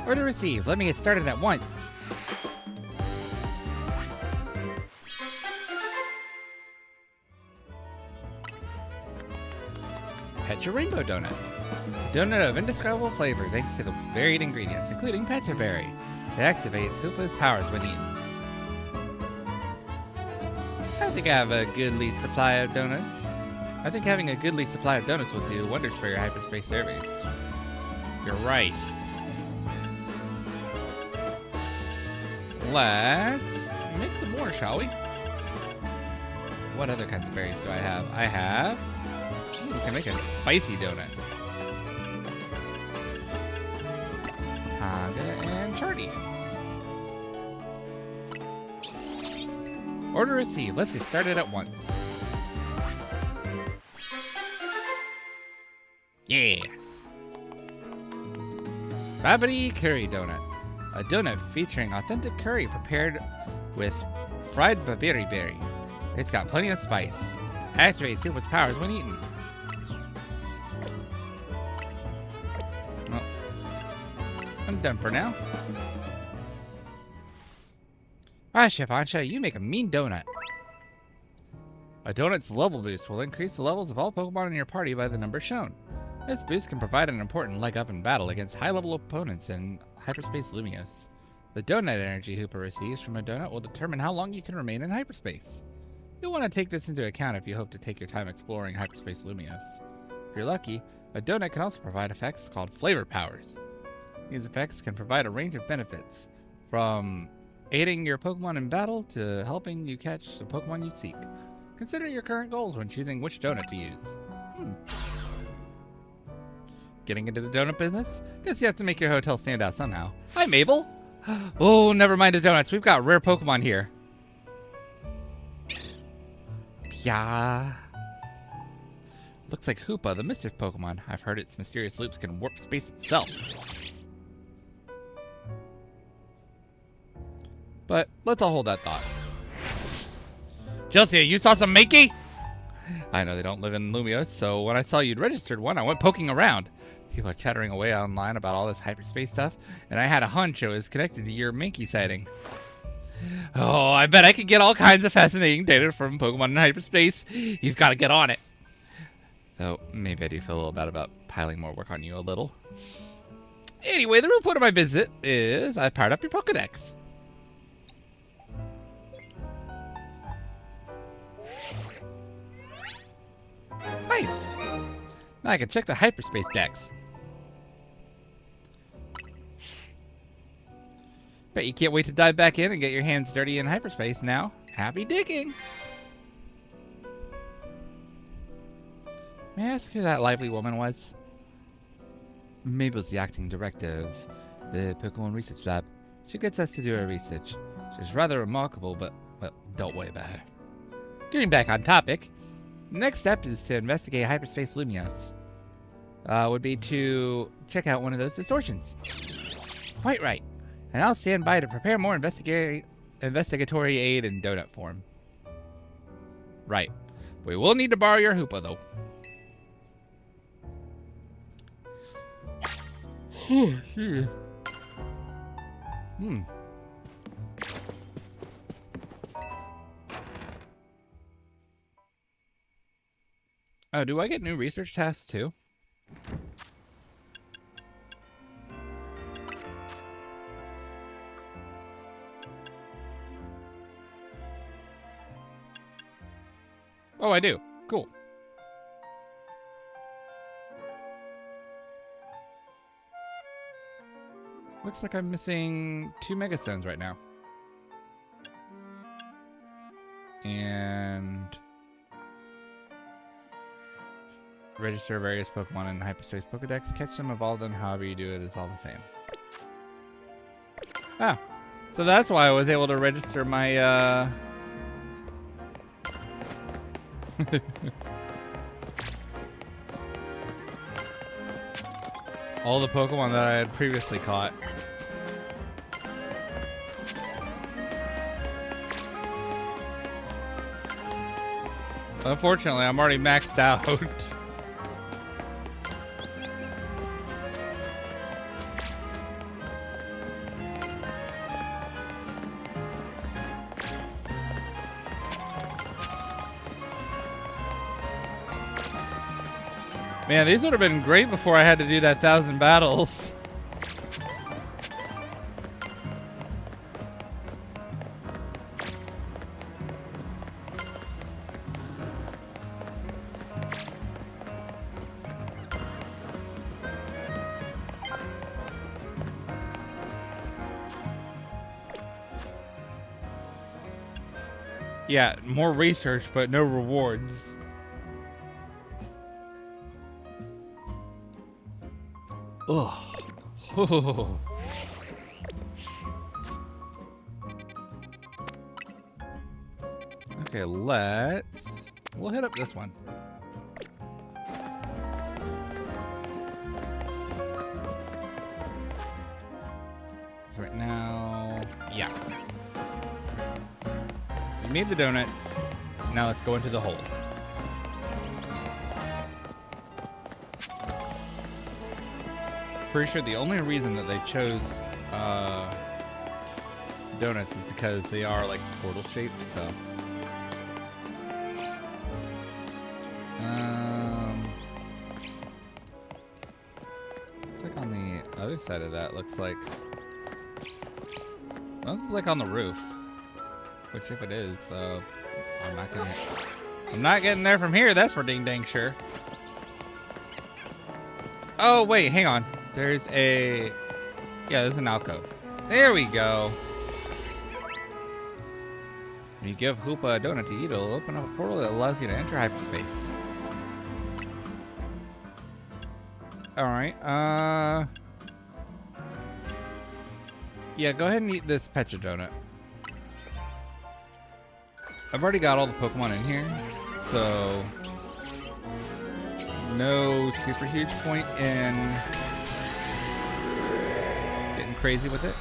Speaker 1: Order received. Let me get started at once. Petra Rainbow Donut. A donut of indescribable flavor thanks to the varied ingredients, including Petra Berry. It activates Hoopa's powers when eaten. I think I have a goodly supply of donuts. I think having a goodly supply of donuts will do wonders for your hyperspace surveys. You're right. Let's make some more, shall we? What other kinds of berries do I have? I have... Ooh, we can make a spicy donut. Tonga and Charty. Order received. Let's get started at once. Yeah. Rabbity Curry Donut. A donut featuring authentic curry prepared with fried babiri berry. It's got plenty of spice. Activates Hoopa's powers when eaten. Well, I'm done for now. Ah, Chef Ansha, you make a mean donut. A donut's level boost will increase the levels of all Pokemon in your party by the number shown. This boost can provide an important leg up in battle against high-level opponents in Hyperspace Lumiose. The donut energy Hoopa receives from a donut will determine how long you can remain in hyperspace. You'll want to take this into account if you hope to take your time exploring Hyperspace Lumiose. If you're lucky, a donut can also provide effects called flavor powers. These effects can provide a range of benefits, from aiding your Pokemon in battle to helping you catch the Pokemon you seek. Consider your current goals when choosing which donut to use. Getting into the donut business? Guess you have to make your hotel stand out somehow. Hi, Mabel! Oh, never mind the donuts. We've got rare Pokemon here. Pya. Looks like Hoopa, the Mischief Pokemon. I've heard its mysterious loops can warp space itself. But let's all hold that thought. Chelsea, you saw some Makey? I know they don't live in Lumiose, so when I saw you'd registered one, I went poking around. People are chattering away online about all this hyperspace stuff, and I had a hunch it was connected to your Mankey sighting. Oh, I bet I could get all kinds of fascinating data from Pokemon in hyperspace. You've got to get on it. Though, maybe I do feel a little bad about piling more work on you a little. Anyway, the real point of my visit is I've powered up your Pokedex. Nice! Now I can check the hyperspace decks. Bet you can't wait to dive back in and get your hands dirty in hyperspace now. Happy digging! May I ask who that lively woman was? Mabel's the acting director of the Pokemon Research Lab. She gets us to do our research. She's rather remarkable, but, well, don't worry about her. Getting back on topic, next step is to investigate Hyperspace Lumiose. Would be to check out one of those distortions. Quite right. And I'll stand by to prepare more investigatory aid in donut form. Right. We will need to borrow your Hoopa, though. Oh, do I get new research tasks, too? Oh, I do. Cool. Looks like I'm missing 2 Megastones right now. And register various Pokemon in Hyperspace Pokedex. Catch them, evolve them, however you do it is all the same. Ah, so that's why I was able to register my, all the Pokemon that I had previously caught. Unfortunately, I'm already maxed out. Man, these would have been great before I had to do that 1,000 battles. Yeah, more research, but no rewards. Ugh. Okay, we'll hit up this one. So right now, yeah. We made the donuts. Now let's go into the holes. Pretty sure the only reason that they chose donuts is because they are like portal shaped, so. It's like on the other side of that, looks like. Well, this is like on the roof. Which if it is, I'm not getting there from here, that's for ding dang sure. Oh wait, hang on. There's an alcove. There we go. When you give Hoopa a donut to eat, it'll open up a portal that allows you to enter hyperspace. Alright, yeah, go ahead and eat this Pecha donut. I've already got all the Pokemon in here, so no super huge point in getting crazy with it.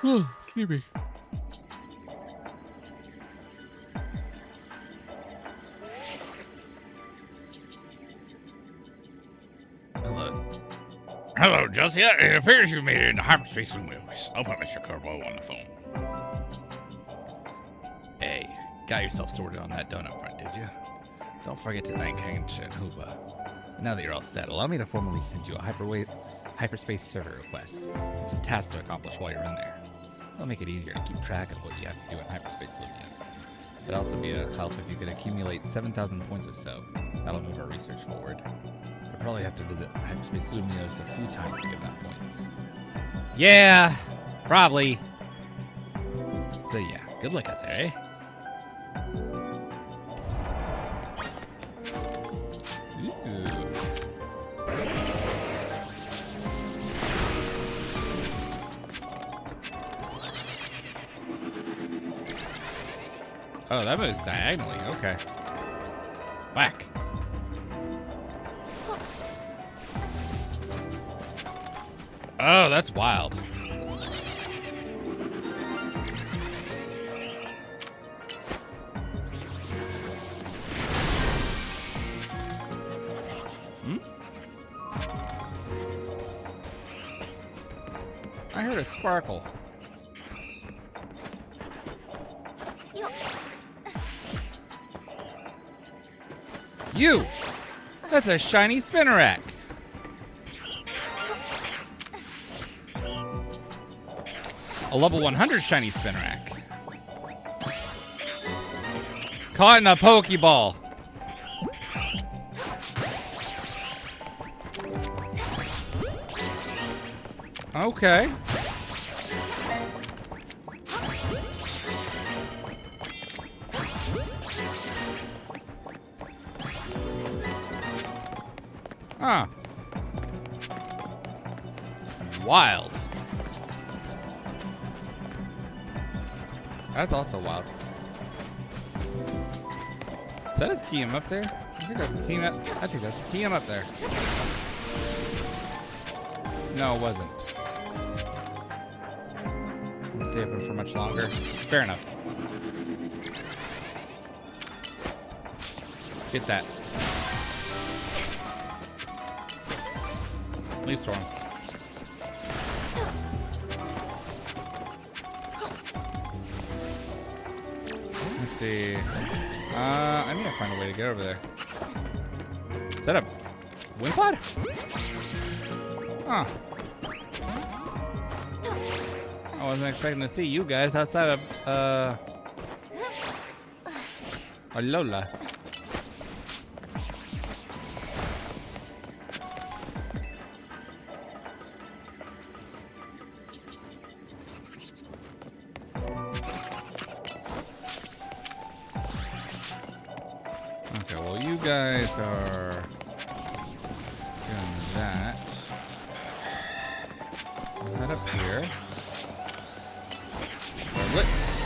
Speaker 1: Oh, excuse me.
Speaker 2: Hello, Josiah. It appears you made it into hyperspace windows. I'll put Mr. Carbo on the phone.
Speaker 1: Hey, got yourself sorted on that donut front, did you? Don't forget to thank Hank and Hoopa. Now that you're all set, allow me to formally send you a hyperspace server request and some tasks to accomplish while you're in there. It'll make it easier to keep track of what you have to do in hyperspace Lumios. It'd also be a help if you could accumulate 7,000 points or so. That'll move our research forward. I'll probably have to visit hyperspace Lumios a few times to give out points. Yeah, probably. So yeah, good luck out there, eh? Oh, that moves diagonally. Okay. Whack. Oh, that's wild. Hmm? I heard a sparkle. You! That's a shiny Spinnerack. A level 100 shiny Spinnerack. Caught in a Pokeball. Okay. Huh. Wild. That's also wild. Is that a TM up there? I think that's a TM up there. No, it wasn't. Let's stay open for much longer. Fair enough. Get that. Leaf storm. Let's see. I need to find a way to get over there. Is that a wind pod? Huh. I wasn't expecting to see you guys outside of Alola. Okay, well you guys are doing that. I'll head up here. Blitz.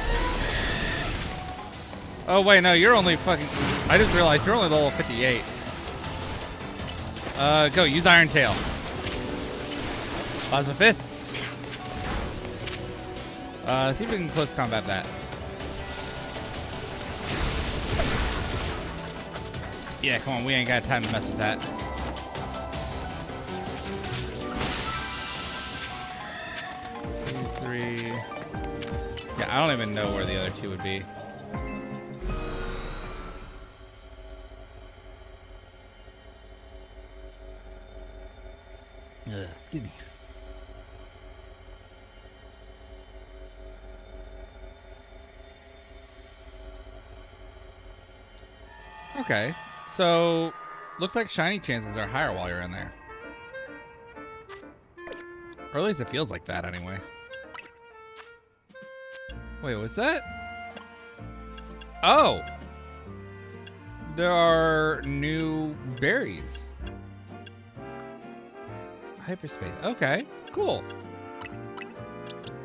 Speaker 1: Oh wait, no, you're only fucking. I just realized you're only level 58. Go use Iron Tail. Plasma fists. See if we can close combat that. Yeah, come on, we ain't got time to mess with that. Yeah, I don't even know where the other two would be. Excuse me. Okay, so looks like shiny chances are higher while you're in there. Or at least it feels like that anyway. Wait, what's that? Oh! There are new berries. Hyperspace. Okay, cool.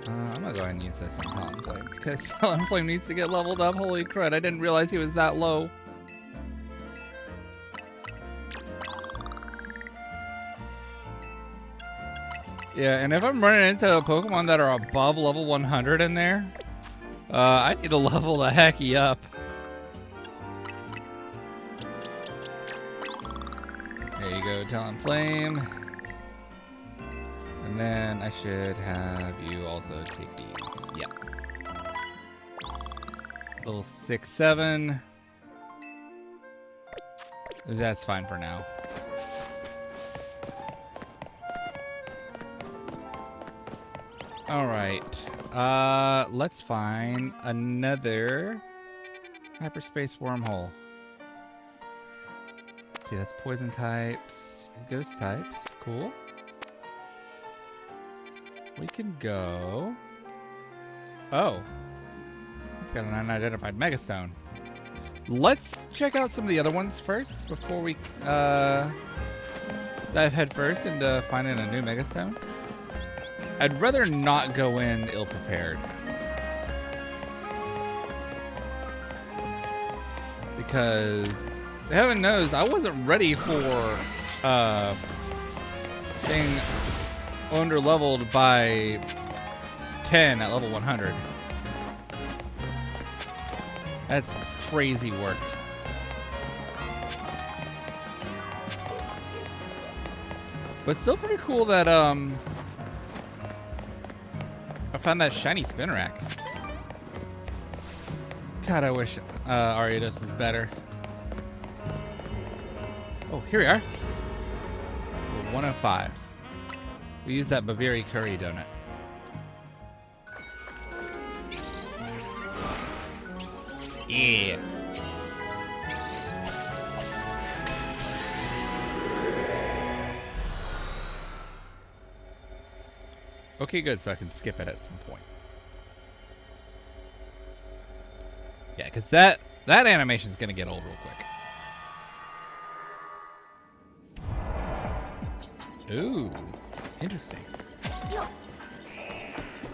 Speaker 1: I'm gonna go ahead and use this on Talonflame because Talonflame needs to get leveled up. Holy crud, I didn't realize he was that low. Yeah, and if I'm running into Pokemon that are above level 100 in there, I need to level the hecky up. There you go, Talonflame. And then I should have you also take these. Yep. Level 6, 7. That's fine for now. All right. Let's find another hyperspace wormhole. Let's see, that's poison types, ghost types. Cool. We can go. Oh. It's got an unidentified megastone. Let's check out some of the other ones first before we dive headfirst into finding a new megastone. I'd rather not go in ill-prepared. Because heaven knows I wasn't ready for being under-leveled by 10 at level 100. That's crazy work. But still pretty cool that I found that shiny Spinarak. God, I wish Ariados was better. Oh, here we are. We're 105. We use that Babiri curry donut. Yeah. Okay, good, so I can skip it at some point. Yeah, because that animation's gonna get old real quick. Ooh, interesting.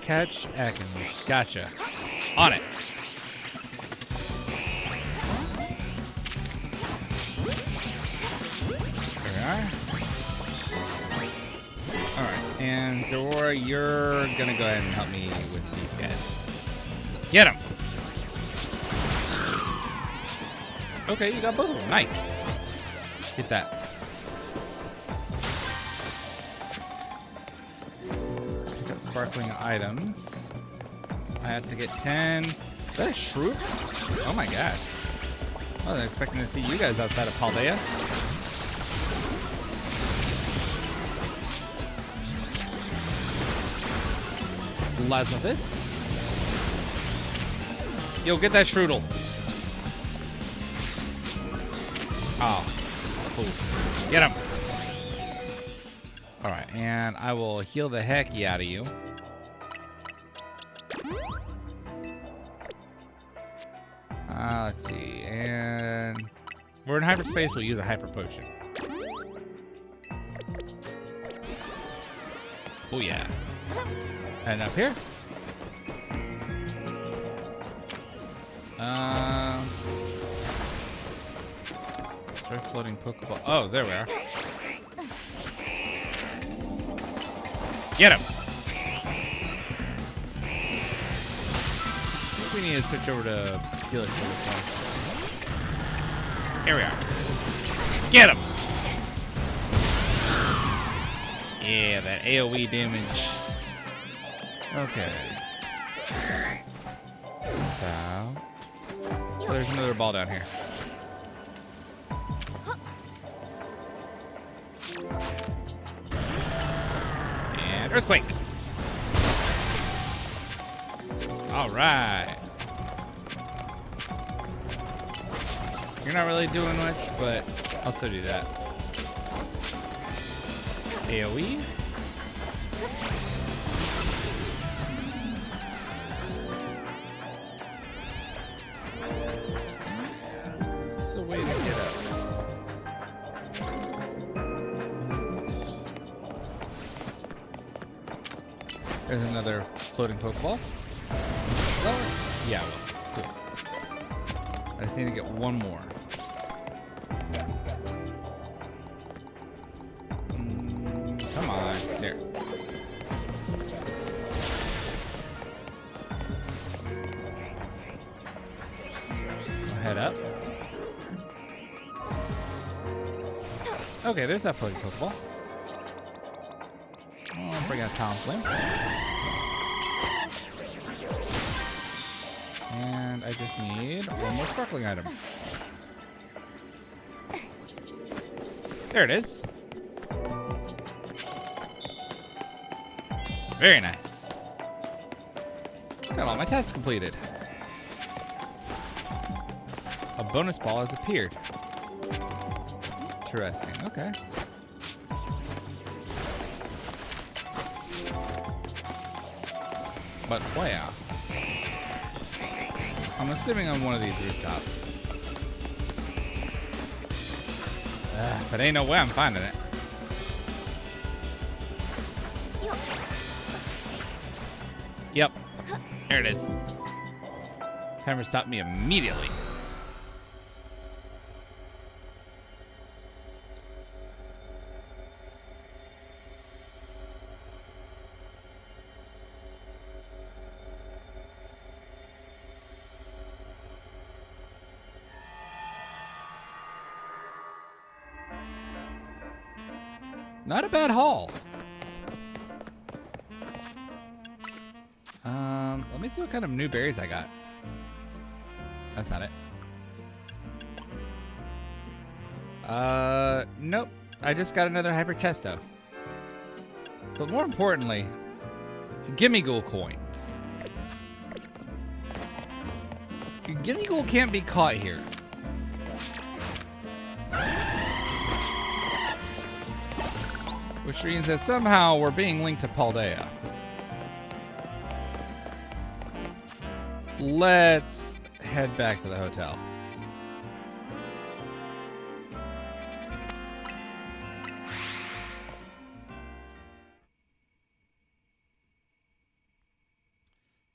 Speaker 1: Catch Atkins. Gotcha. On it. There we are. Alright. And Zorora, you're gonna go ahead and help me with these guys.
Speaker 2: Get him.
Speaker 1: Okay, you got both of them. Nice. Get that. Pick up sparkling items. I have to get 10. Is that a shroom? Oh my gosh. I wasn't expecting to see you guys outside of Paldea. Lazarus. Yo, get that strudel. Oh, cool. Get him. All right, and I will heal the hecky out of you. Let's see, and we're in hyperspace. We'll use a hyper potion. Oh yeah. And up here. Start floating Pokeball. Oh, there we are.
Speaker 2: Get him.
Speaker 1: I think we need to switch over to Steelix for this one.
Speaker 2: Here we are. Get him.
Speaker 1: Yeah, that AoE damage. Okay. So, there's another ball down here. And earthquake. All right. You're not really doing much, but I'll still do that. AoE. What's the way to get up? There's another floating Pokeball. Oh, yeah, well, cool. I just need to get one more. Come on, there. Head up. Okay, there's that floating Pokeball. I'll bring out Talon Flame. And I just need one more sparkling item. There it is. Very nice. Got all my tasks completed. A bonus ball has appeared. Interesting. Okay. But where? I'm assuming on one of these rooftops. But ain't no way I'm finding it. Yep. There it is. Timer stopped me immediately. Not a bad haul. Let me see what kind of new berries I got. That's not it. Nope. I just got another Hyper Chesto. But more importantly, Gimme Ghoul coins. Gimme Ghoul can't be caught here. Which means that somehow we're being linked to Paldea. Let's head back to the hotel.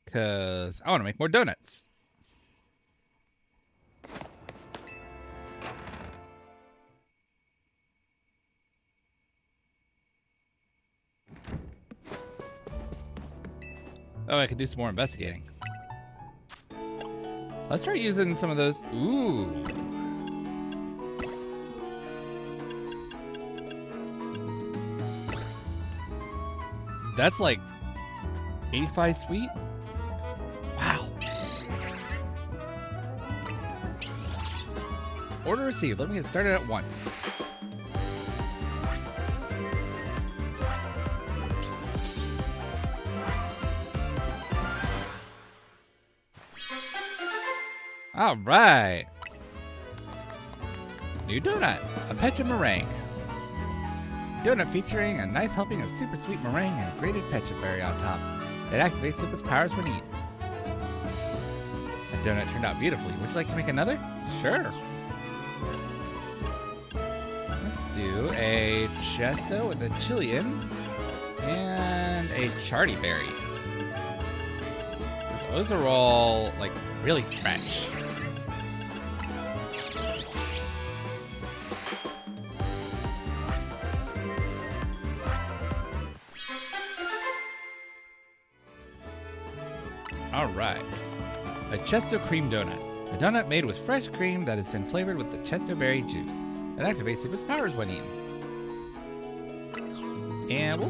Speaker 1: Because I want to make more donuts. Oh, I could do some more investigating. Let's try using some of those. Ooh. That's like 85 sweet. Wow. Order received. Let me get started at once. All right. New donut, a pecha meringue. Donut featuring a nice helping of super sweet meringue and grated pecha berry on top. It activates Lupa's powers when eaten. The donut turned out beautifully. Would you like to make another? Sure. Let's do a chesto with a Chilean and a charty berry. Those are all like really fresh. All right, a Chesto cream donut. A donut made with fresh cream that has been flavored with the Chesto berry juice. It activates Lupa's powers when eaten. And we'll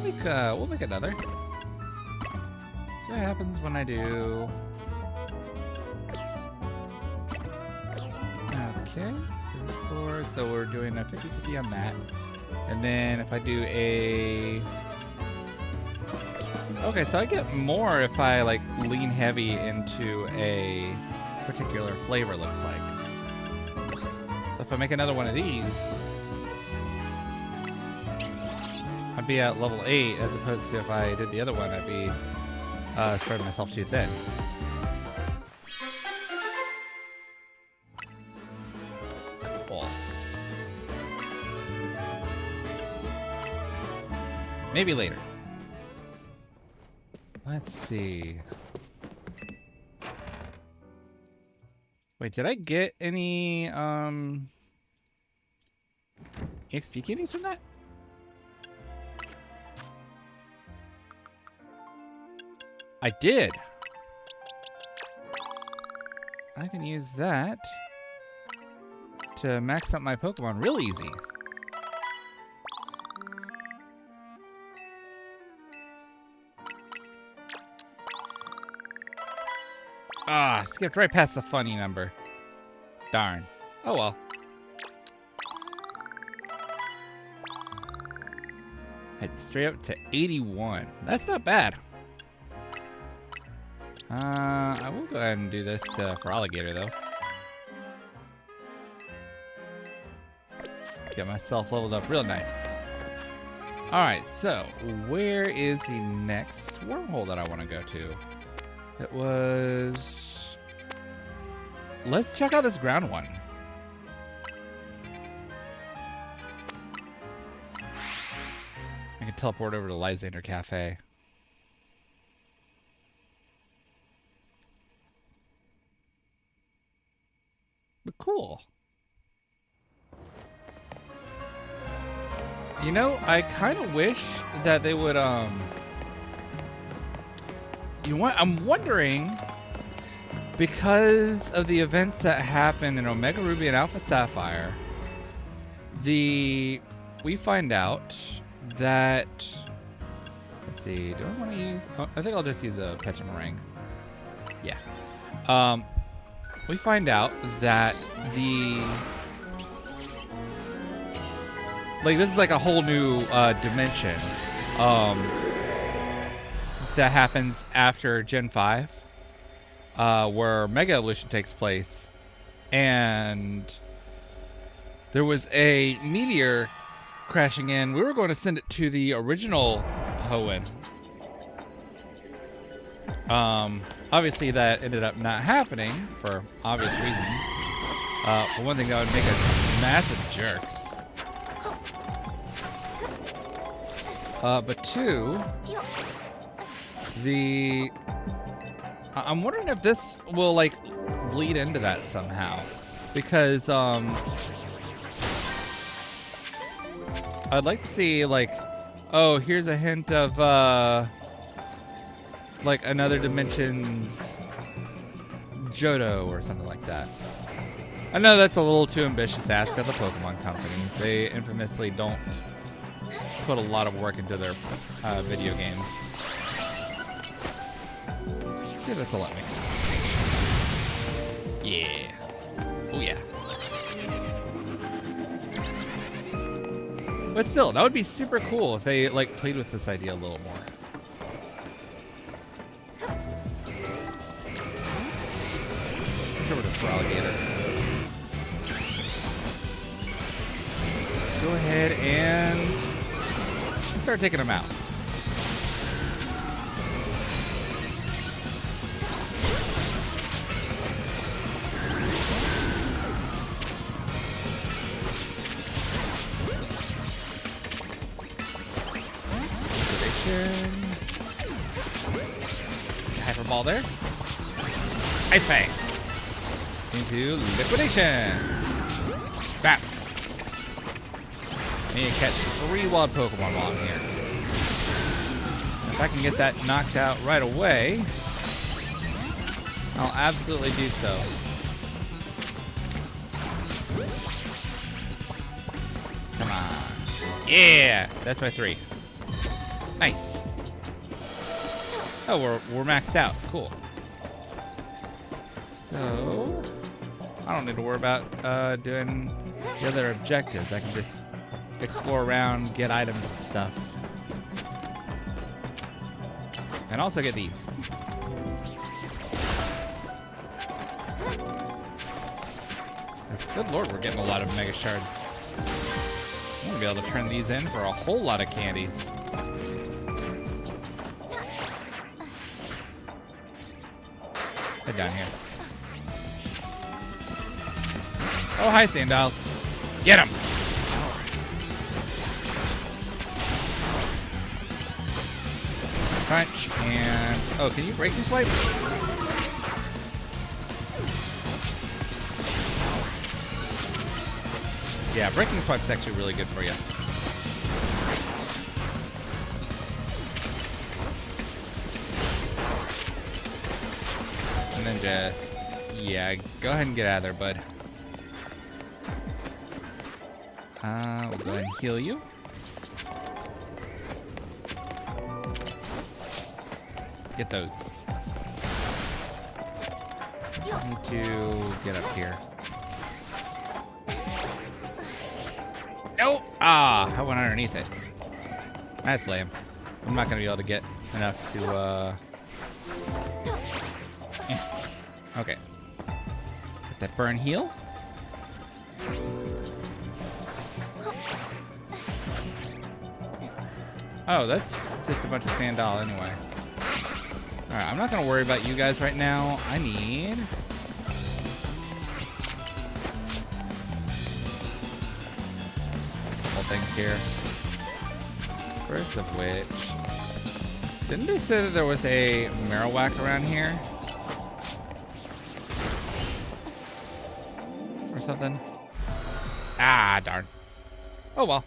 Speaker 1: make another. See what happens when I do. Okay, score. So we're doing a 50-50 on that. And then if I do a... Okay, so I get more if I like lean heavy into a particular flavor, looks like. So if I make another one of these, I'd be at level 8, as opposed to if I did the other one, I'd be spreading myself too thin. Cool. Maybe later. Let's see. Wait, did I get any EXP candies from that? I did. I can use that to max up my Pokemon real easy. Ah, skipped right past the funny number. Darn. Oh well. Head straight up to 81. That's not bad. I will go ahead and do this for Alligator though. Get myself leveled up real nice. Alright, so where is the next wormhole that I want to go to? It was... Let's check out this ground one. I can teleport over to Lysander Cafe. But cool. You know, I kind of wish that they would, you know what? I'm wondering, because of the events that happened in Omega Ruby and Alpha Sapphire, we find out that, let's see, do I want to use, oh, I think I'll just use a Pecha Meringue. Yeah. We find out that like this is like a whole new dimension that happens after Gen 5, where Mega Evolution takes place, and there was a meteor crashing in. We were going to send it to the original Hoenn. Obviously that ended up not happening for obvious reasons. For one thing, that would make us massive jerks. But two, I'm wondering if this will like bleed into that somehow, because I'd like to see like, oh, here's a hint of like another dimension's Johto or something like that. I know that's a little too ambitious to ask of a Pokemon company. They infamously don't put a lot of work into their video games. See if this will let me. Yeah. Oh yeah. But still, that would be super cool if they like played with this idea a little more. Let's over to Feraligatr. Go ahead and start taking them out. Hyperball there. Ice Fang. Into liquidation. Bap. I need to catch 3 wild Pokemon while I'm here. If I can get that knocked out right away, I'll absolutely do so. Come on. Yeah, that's my 3. Nice. Oh, we're maxed out. Cool. So I don't need to worry about doing the other objectives. I can just explore around, get items and stuff. And also get these. Good lord, we're getting a lot of Mega Shards. I'm gonna be able to turn these in for a whole lot of candies. Head down here. Oh, hi, Sandiles. Get him! Punch and... Oh, can you breaking swipe? Yeah, breaking swipe's actually really good for you. And then just... Yeah, go ahead and get out of there, bud. We'll go ahead and heal you. Get those. Need to get up here. Nope! Ah, I went underneath it. That's lame. I'm not gonna be able to get enough to, Okay. Get that burn heal. Oh, that's just a bunch of Sandal anyway. Alright, I'm not gonna worry about you guys right now. I need... things here. First of which... Didn't they say that there was a Marowak around here? Or something? Ah, darn. Oh well.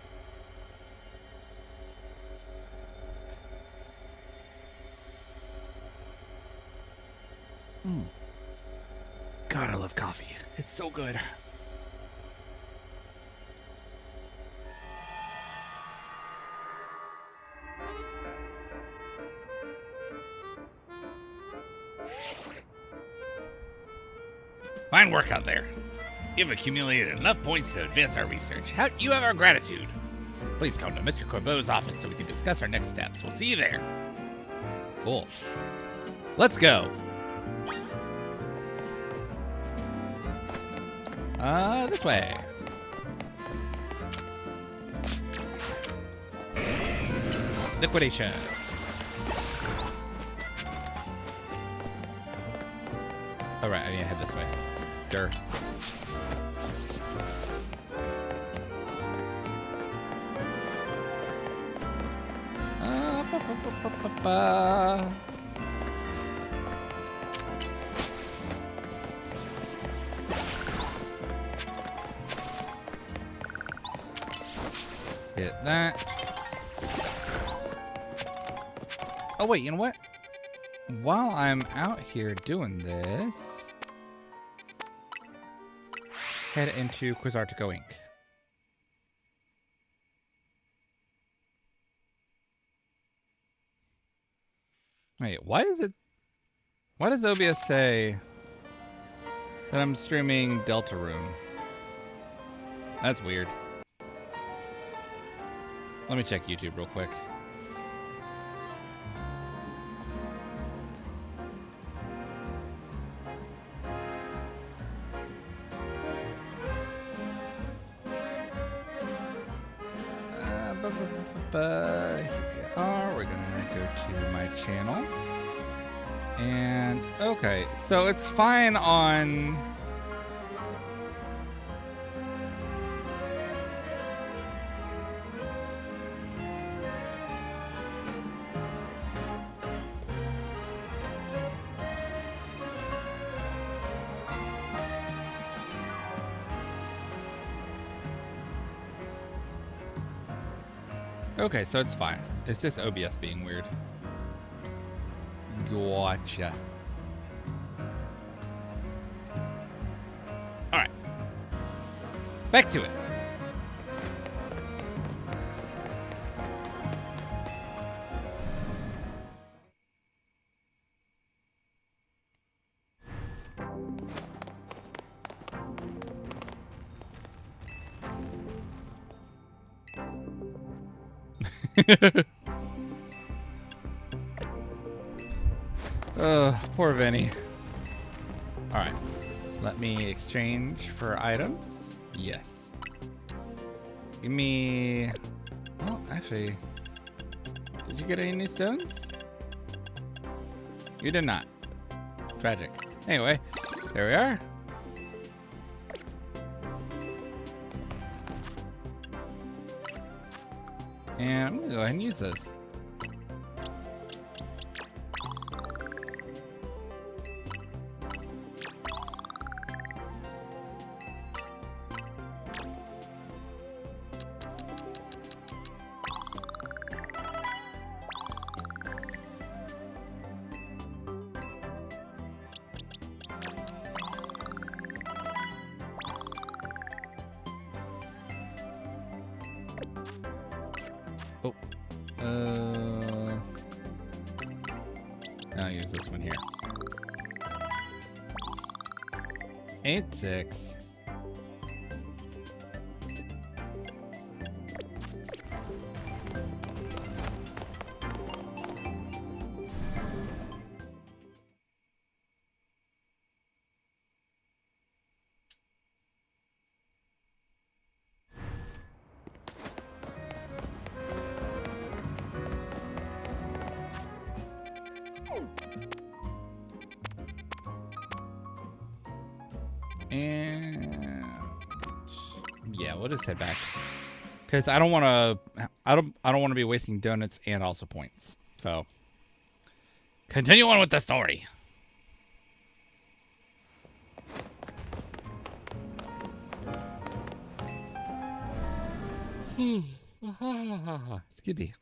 Speaker 1: God, I love coffee. It's so good.
Speaker 2: Fine work out there. You've accumulated enough points to advance our research. You have our gratitude. Please come to Mr. Corbeau's office so we can discuss our next steps. We'll see you there.
Speaker 1: Cool. Let's go. This way. Liquidation. All right, I need to head this way. Durr. Hit that. Oh wait, you know what? while I'm out here doing this, head into Quizartico Inc. Wait, why does OBS say that I'm streaming Deltarune? That's weird. Let me check YouTube real quick. Here we are. We're gonna go to my channel. And okay, so it's fine on okay, so it's fine. It's just OBS being weird. Gotcha. Alright. Back to it. Poor Vinny. Alright. Let me exchange for items. Yes. Give me... Oh, actually... Did you get any new stones? You did not. Tragic. Anyway, there we are. And I'm gonna go ahead and use this. I'll use this one here. 8-6. And yeah, we'll just head back because I don't want to. I don't want to be wasting donuts and also points. So
Speaker 2: continue on with the story.
Speaker 1: Excuse me.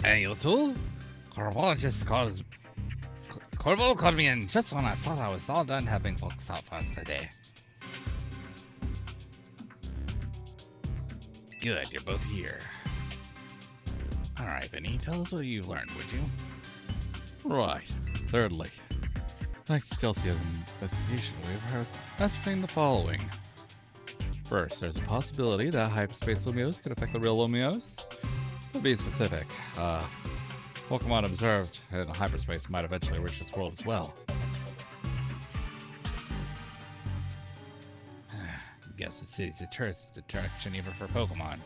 Speaker 2: Hey, you two? Corval called me in just when I thought I was all done helping folks out for us today. Good, you're both here. Alright, Vinny, tell us what you learned, would you?
Speaker 1: Right, certainly. Thanks to Chelsea's investigation, we have ascertained the following. First, there's a possibility that hyperspace Lumiose could affect the real Lumiose. To be specific, Pokemon observed in hyperspace might eventually reach this world as well.
Speaker 2: Guess the city's a tourist attraction even for Pokemon.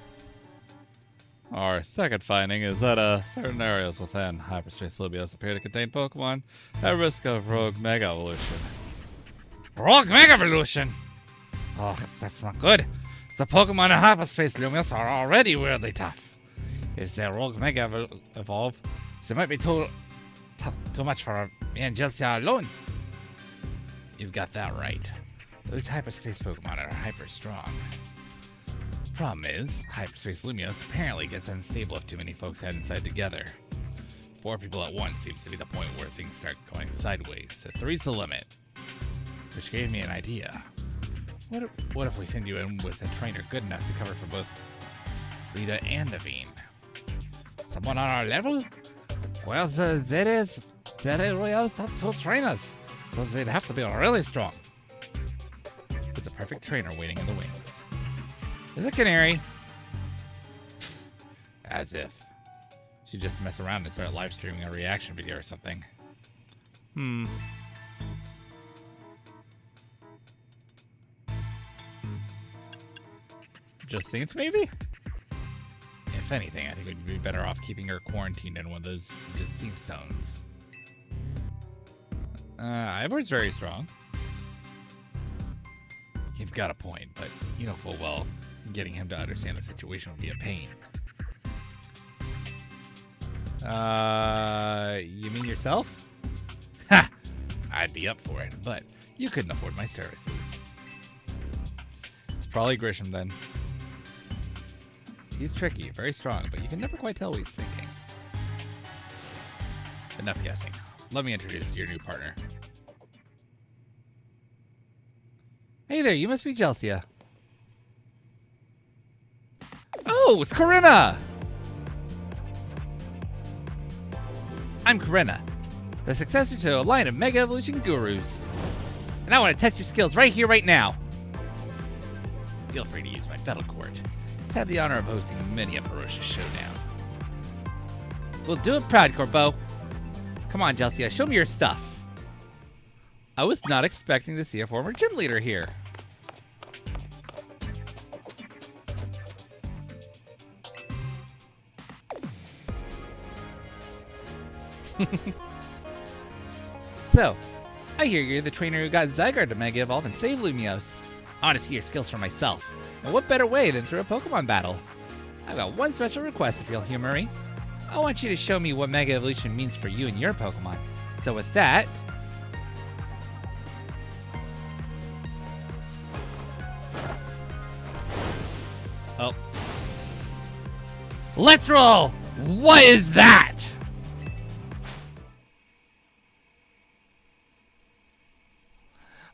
Speaker 1: Our second finding is that certain areas within hyperspace Lumiose appear to contain Pokemon at risk of rogue Mega Evolution.
Speaker 2: Rogue Mega Evolution? Oh, that's not good. The Pokemon in hyperspace Lumiose are already weirdly tough. If their rogue Mega evolve, So it might be too much for me and Jelsia alone. You've got that right. Those hyperspace Pokemon are hyper strong. Problem is, hyperspace Lumiose apparently gets unstable if too many folks head inside together. 4 people at once seems to be the point where things start going sideways, so 3's the limit. Which gave me an idea. What if we send you in with a trainer good enough to cover for both Lita and Naveen? Someone on our level? Well, that is Royale's top 2 trainers, so they'd have to be really strong. There's a perfect trainer waiting in the wings.
Speaker 1: Is it Canary?
Speaker 2: As if. She'd just mess around and start live streaming a reaction video or something.
Speaker 1: Just seems maybe?
Speaker 2: If anything, I think we'd be better off keeping her quarantined in one of those deceived zones.
Speaker 1: Ivor's very strong.
Speaker 2: You've got a point, but you know full well getting him to understand the situation would be a pain.
Speaker 1: You mean yourself?
Speaker 2: Ha! I'd be up for it, but you couldn't afford my services.
Speaker 1: It's probably Grisham then. He's tricky, very strong, but you can never quite tell what he's thinking.
Speaker 2: Enough guessing. Let me introduce your new partner.
Speaker 1: Hey there, you must be Jelsia. Oh, it's Corinna! I'm Corinna, the successor to a line of Mega Evolution gurus. And I want to test your skills right here, right now.
Speaker 2: Feel free to use my battle court. It's had the honor of hosting many a ferocious showdown.
Speaker 1: We'll do it proud, Corbo. Come on, Jelsia, show me your stuff. I was not expecting to see a former gym leader here. So, I hear you're the trainer who got Zygarde to Mega Evolve and save Lumiose. I want to see your skills for myself. And what better way than through a Pokemon battle? I've got one special request if you'll humor me. I want you to show me what Mega Evolution means for you and your Pokemon. So with that... Oh. Let's roll! What is that?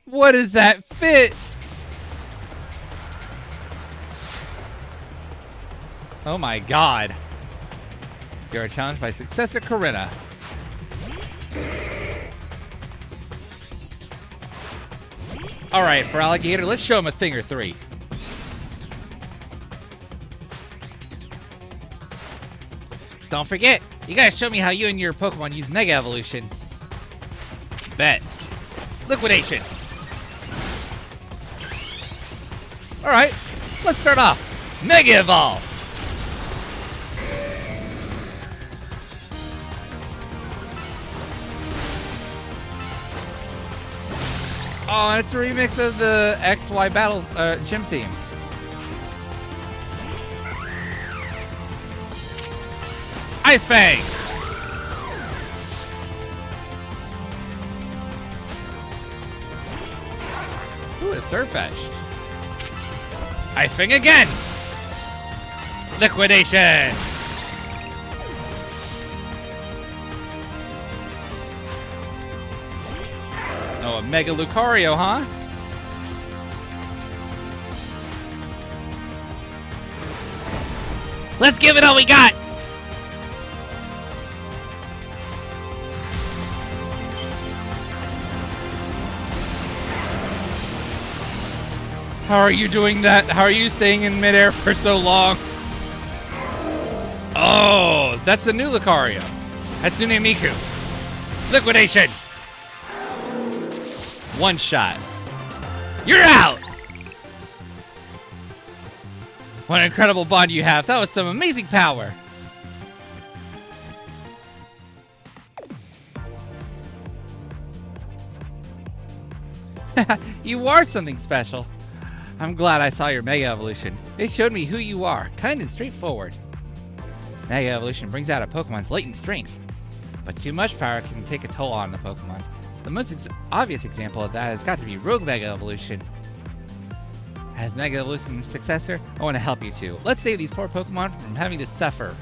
Speaker 1: What is that fit? Oh my god. You are challenged by successor Corinna. Alright, for Alligator, let's show him a thing or three. Don't forget, you gotta show me how you and your Pokemon use Mega Evolution. Bet. Liquidation. Alright, let's start off. Mega Evolve! Oh, and it's a remix of the XY Battle gym theme. Ice Fang! Ooh, it's Surfetched. Ice Fang again! Liquidation! Oh, a Mega Lucario, huh? Let's give it all we got! How are you doing that? How are you staying in midair for so long? Oh, that's the new Lucario. Hatsune Miku. Liquidation! One shot. You're out! What an incredible bond you have. That was some amazing power. You are something special. I'm glad I saw your Mega Evolution. It showed me who you are, kind and straightforward. Mega Evolution brings out a Pokemon's latent strength.
Speaker 2: But too much power can take a toll on the Pokemon. The most obvious example of that has got to be Rogue Mega Evolution. As Mega Evolution's successor, I want to help you too. Let's save these poor Pokemon from having to suffer.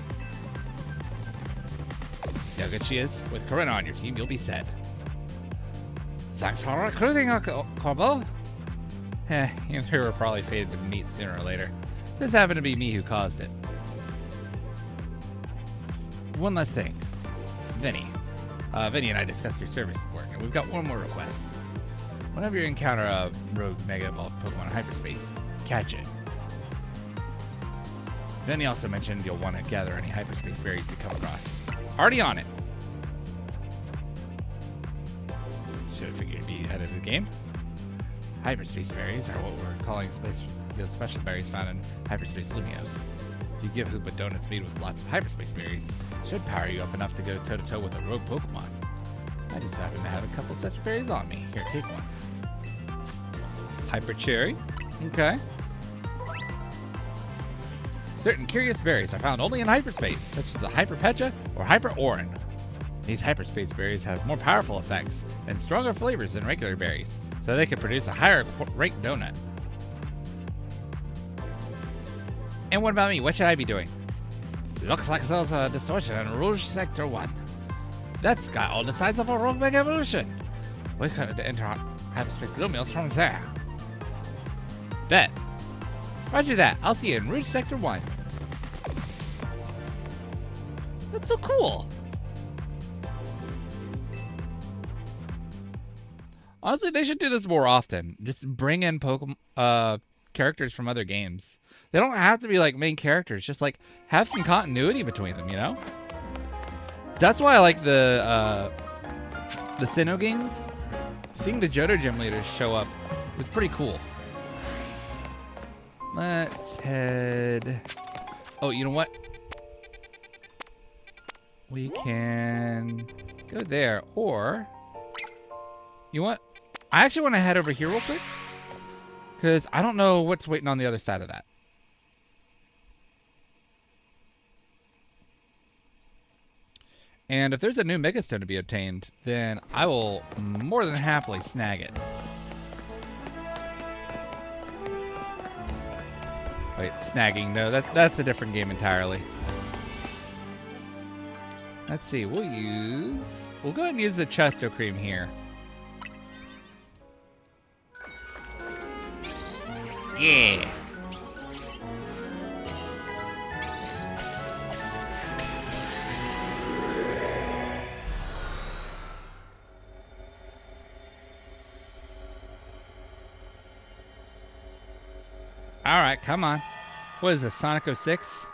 Speaker 2: See how good she is? With Corinna on your team, you'll be set. Thanks for recruiting, Corbo. You two were probably fated to meet sooner or later. This happened to be me who caused it. One last thing. Vinny. Vinny and I discussed your service work, and we've got one more request. Whenever you encounter a rogue Mega Evolved Pokemon in hyperspace, catch it. Vinny also mentioned you'll want to gather any hyperspace berries you come across. Already on it. Should have figured you'd be ahead of the game. Hyperspace berries are what we're calling special berries found in hyperspace Lumios. If you give Hoopa donuts made with lots of hyperspace berries, it should power you up enough to go toe-to-toe with a rogue Pokemon. I just happen to have a couple such berries on me. Here, take one. Hyper Cherry. Okay. Certain curious berries are found only in hyperspace, such as the Hyper Pecha or Hyper Orin. These hyperspace berries have more powerful effects and stronger flavors than regular berries, so they can produce a higher rate donut. And what about me? What should I be doing? Looks like there's a distortion in Rouge Sector 1. That's got all the signs of a rogue Mega Evolution. We could enter hyperspace Lumios from there. Bet. Roger that. I'll see you in Rouge Sector 1. That's so cool. Honestly, they should do this more often. Just bring in Pokemon characters from other games. They don't have to be like main characters. Just like have some continuity between them, you know? That's why I like the Sinnoh games. Seeing the Johto Gym leaders show up was pretty cool. Let's head... Oh, you know what? We can go there, or... You know what? I actually want to head over here real quick, because I don't know what's waiting on the other side of that. And if there's a new Megastone to be obtained, then I will more than happily snag it. Wait, snagging? No, that's a different game entirely. Let's see, we'll go ahead and use the Chesto Cream here. Yeah. All right, come on. What is this, Sonic 06?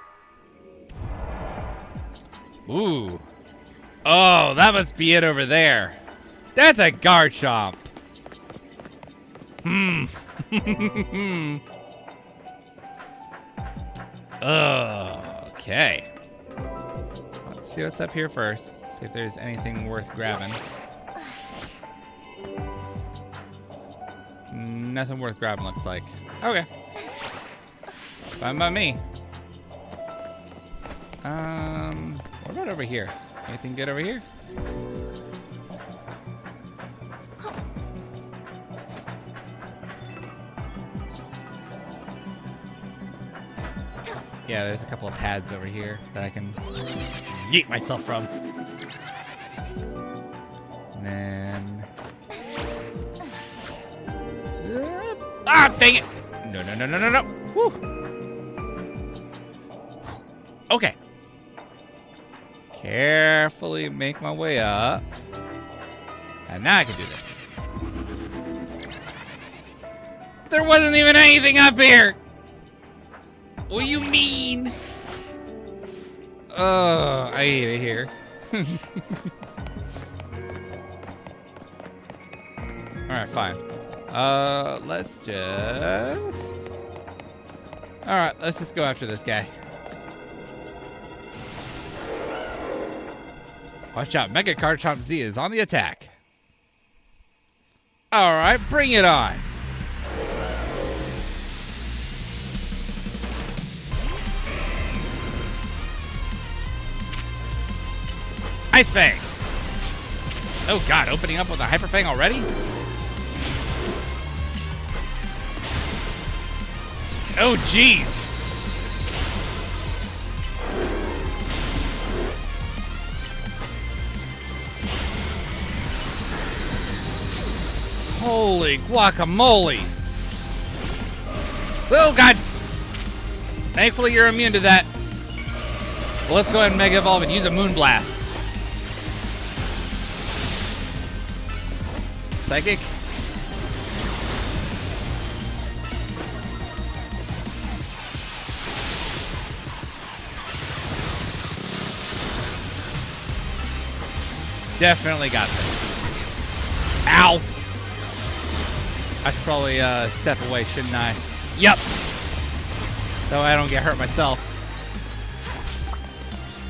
Speaker 2: Ooh. Oh, that must be it over there. That's a Garchomp. Okay. Let's see what's up here first. See if there's anything worth grabbing. Nothing worth grabbing, looks like. Okay. Fine by me. What about over here? Anything good over here? Yeah, there's a couple of pads over here that I can yeet myself from. And then... Ah, dang it! No. Whew. Okay. Carefully make my way up. And now I can do this. There wasn't even anything up here! What do you mean? Oh, I hate it here. Alright, fine. Let's just... Alright, let's just go after this guy. Watch out, Mega Garchomp Z is on the attack. Alright, bring it on. Ice Fang. Oh god, opening up with a Hyper Fang already? Oh jeez. Holy guacamole. Oh god. Thankfully you're immune to that. Well, let's go ahead and Mega Evolve and use a Moon Blast. Psychic. Definitely got this. Ow. I should probably step away, shouldn't I? Yep. So I don't get hurt myself.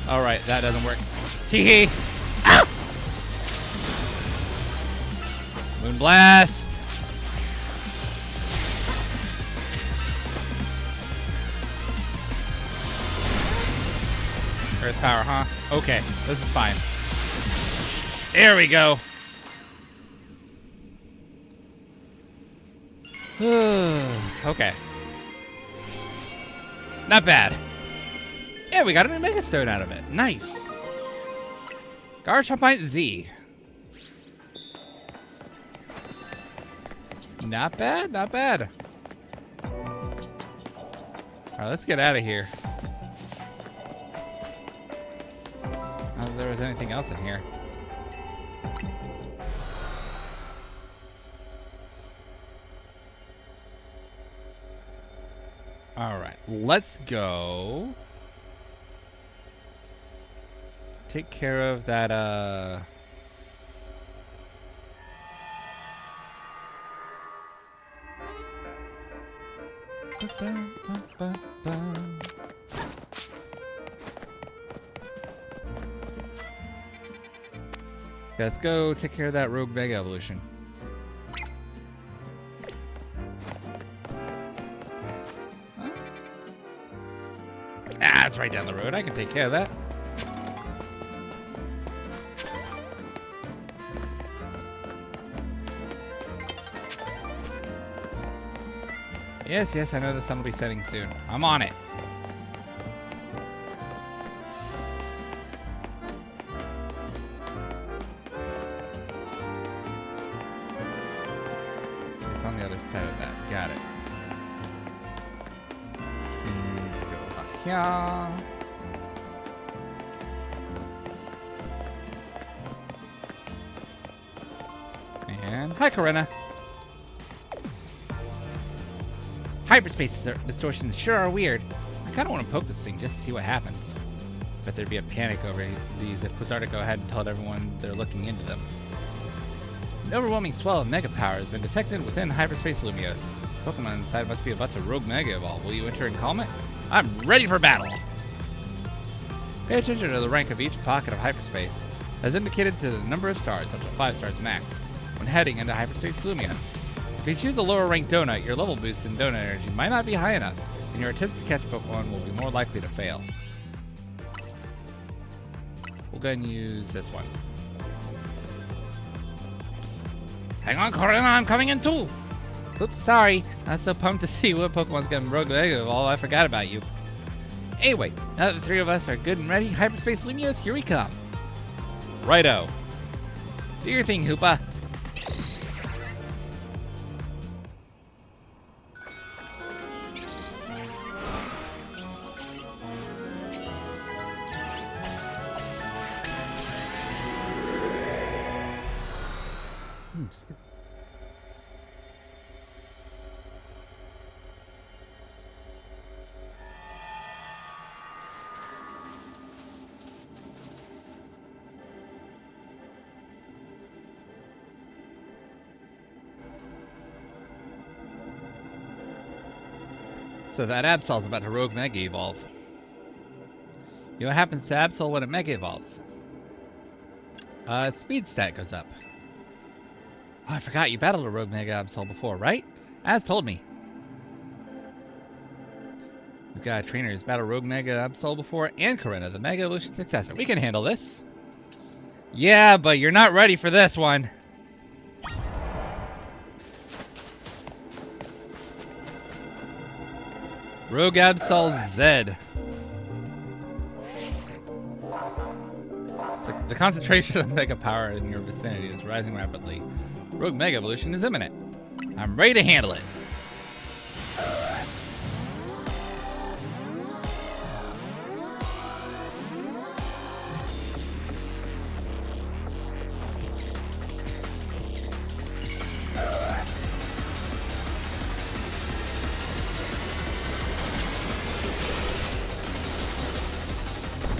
Speaker 2: Alright, that doesn't work. Tee-hee. Ow! Moon Blast. Earth Power, huh? Okay, this is fine. There we go. Okay. Not bad. Yeah, we got a new Mega Stone out of it. Nice. Garchomp Z. Not bad, not bad. Alright, let's get out of here. I don't know if there was anything else in here. Alright, let's go take care of that, let's go take care of that Rogue Mega Evolution. Ah, it's right down the road. I can take care of that. Yes, yes, I know the sun will be setting soon. I'm on it. So it's on the other side of that. Got it. Let's go here. And hi, Corinna. Hyperspace distortions sure are weird. I kind of want to poke this thing just to see what happens. Bet there'd be a panic over these if Quasartico hadn't told everyone they're looking into them. An overwhelming swell of Mega Power has been detected within Hyperspace Lumios. Pokemon inside must be about to Rogue Mega Evolve. Will you enter and calm it? I'm ready for battle! Pay attention to the rank of each pocket of hyperspace, as indicated to the number of stars, up to 5 stars max, when heading into Hyperspace Lumios. If you choose a lower ranked donut, your level boost in donut energy might not be high enough, and your attempts to catch Pokemon will be more likely to fail. We'll go ahead and use this one. Hang on, Corinna, I'm coming in too! Oops, sorry. I was so pumped to see what Pokemon's getting Rogue Mega Evolve, I forgot about you. Anyway, now that the 3 of us are good and ready, Hyperspace Lumios, here we come. Righto. Do your thing, Hoopa. So that Absol's about to Rogue Mega Evolve. You know what happens to Absol when it Mega Evolves? Its speed stat goes up. Oh, I forgot you battled a Rogue Mega Absol before, right? As told me. We've got a trainer who's battled Rogue Mega Absol before, and Corinna, the Mega Evolution successor. We can handle this.
Speaker 1: Yeah, but you're not ready for this one. Rogue Absol Z. So the concentration of mega power in your vicinity is rising rapidly. Rogue Mega Evolution is imminent. I'm ready to handle it.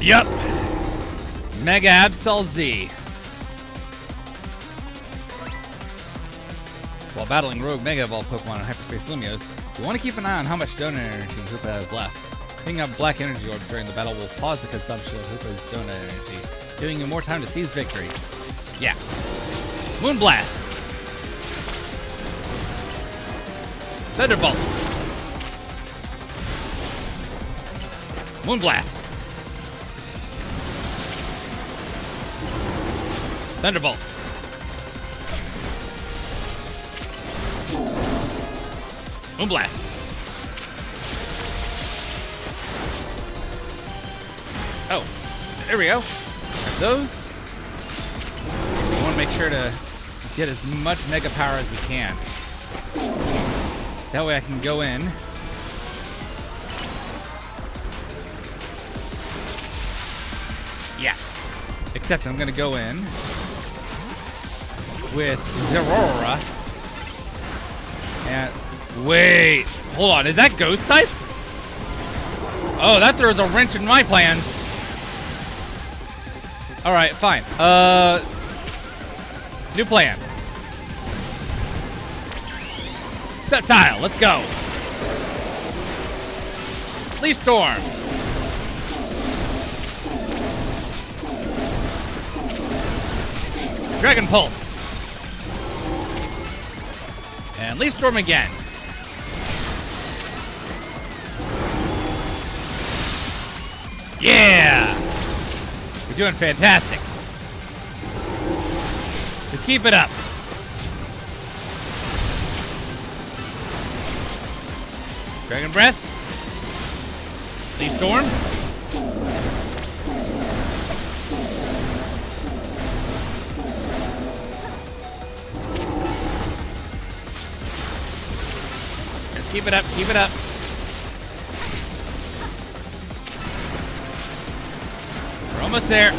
Speaker 1: Yup. Mega Absol Z. While battling Rogue Mega Evolved Pokemon in Hyperspace Lumiose, you want to keep an eye on how much donut energy Hoopa has left. Picking up Black Energy Orbs during the battle will pause the consumption of Hoopa's donut energy, giving you more time to seize victory. Yeah. Moonblast! Thunderbolt! Moonblast! Thunderbolt! Moonblast! Oh, there we go. There's those. We want to make sure to get as much mega power as we can. That way I can go in. Yeah. Except I'm going to go in with Zerora. And wait, hold on. Is that Ghost type? Oh, that throws a wrench in my plans. All right, fine. New plan. Sceptile, let's go. Leaf Storm. Dragon Pulse. And Leaf Storm again. Yeah! You're doing fantastic. Let's keep it up. Dragon Breath. Leaf Storm. Let's keep it up, keep it up. We're almost there.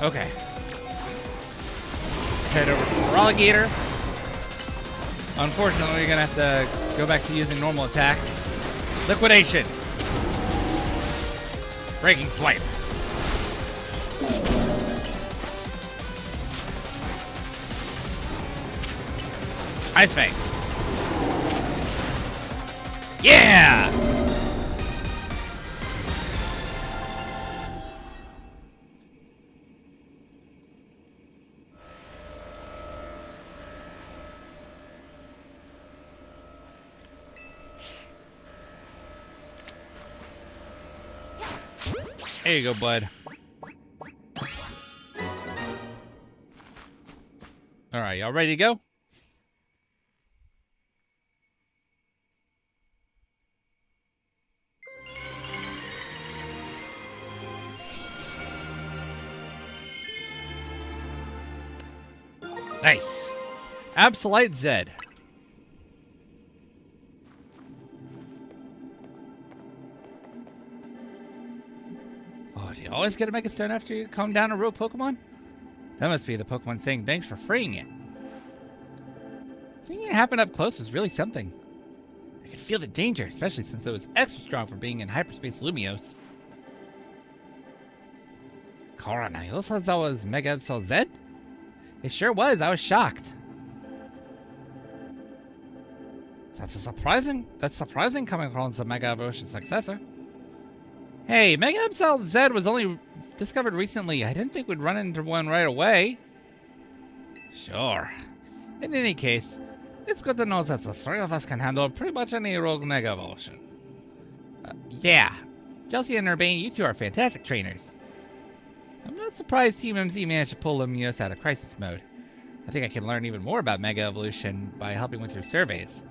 Speaker 1: Okay. Head over to Alligator. Unfortunately, you're gonna have to go back to using normal attacks. Liquidation. Breaking Swipe. Ice Fang. Yeah! There you go, bud. All right, y'all ready to go? Nice. Absolute Z. Oh, do you always get a Mega Stone after you calm down a real Pokemon? That must be the Pokemon saying thanks for freeing it. Seeing it happen up close was really something. I could feel the danger, especially since it was extra strong for being in Hyperspace Lumiose. Korana, you also thought that was Mega Absol Z? It sure was. I was shocked. That's surprising coming from the Mega Evolution successor. Hey, Mega Absol Z was only discovered recently. I didn't think we'd run into one right away. Sure. In any case, it's good to know that the three of us can handle pretty much any rogue Mega Evolution. Yeah. Chelsea and Urbane, you two are fantastic trainers.
Speaker 2: I'm not surprised Team MZ managed to pull Lumiose out of crisis mode. I think I can learn even more about Mega Evolution by helping with your surveys.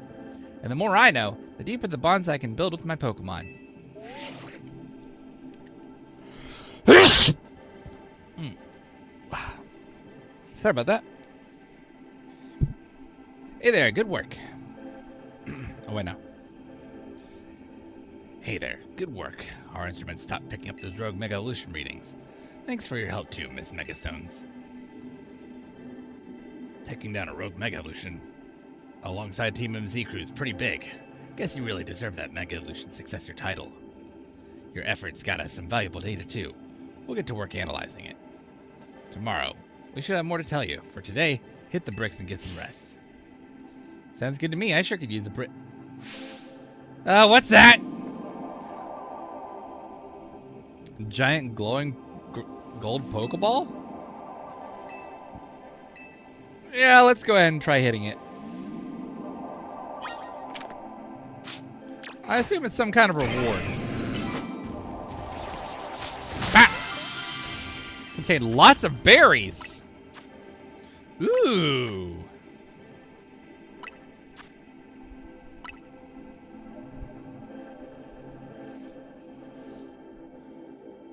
Speaker 2: And the more I know, the deeper the bonds I can build with my Pokemon. Sorry about that. Hey there, good work. Oh, wait, no. Hey there, good work. Our instruments stopped picking up those rogue Mega Evolution readings. Thanks for your help too, Miss Megastones. Taking down a rogue Mega Evolution alongside Team MZ crew is pretty big. Guess you really deserve that Mega Evolution Successor title. Your efforts got us some valuable data too. We'll get to work analyzing it. Tomorrow, we should have more to tell you. For today, hit the bricks and get some rest. Sounds good to me. I sure could use a brick. What's that? Giant glowing gold Pokeball? Yeah, let's go ahead and try hitting it. I assume it's some kind of reward. Ah! Contain lots of berries. Ooh.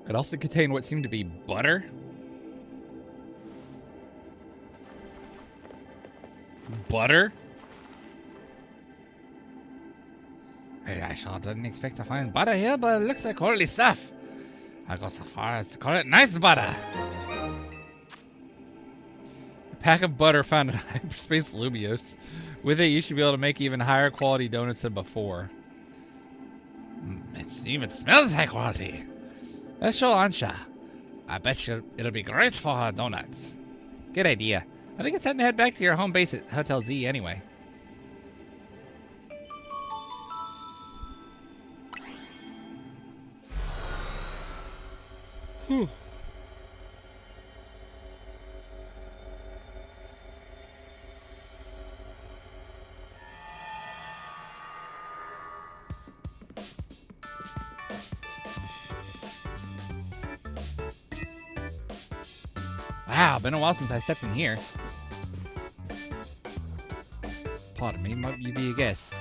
Speaker 2: It also contained what seemed to be butter. Butter? Hey, I sure didn't expect to find butter here, but it looks like quality stuff. I go so far as to call it nice butter. A pack of butter found in hyperspace Lumiose. With it, you should be able to make even higher quality donuts than before. It even smells high quality. Let's show Ansha. I bet you it'll be great for her donuts. Good idea. I think it's time to head back to your home base at Hotel Z anyway. Whew. Wow, been a while since I stepped in here. Pardon me, might you be a guest?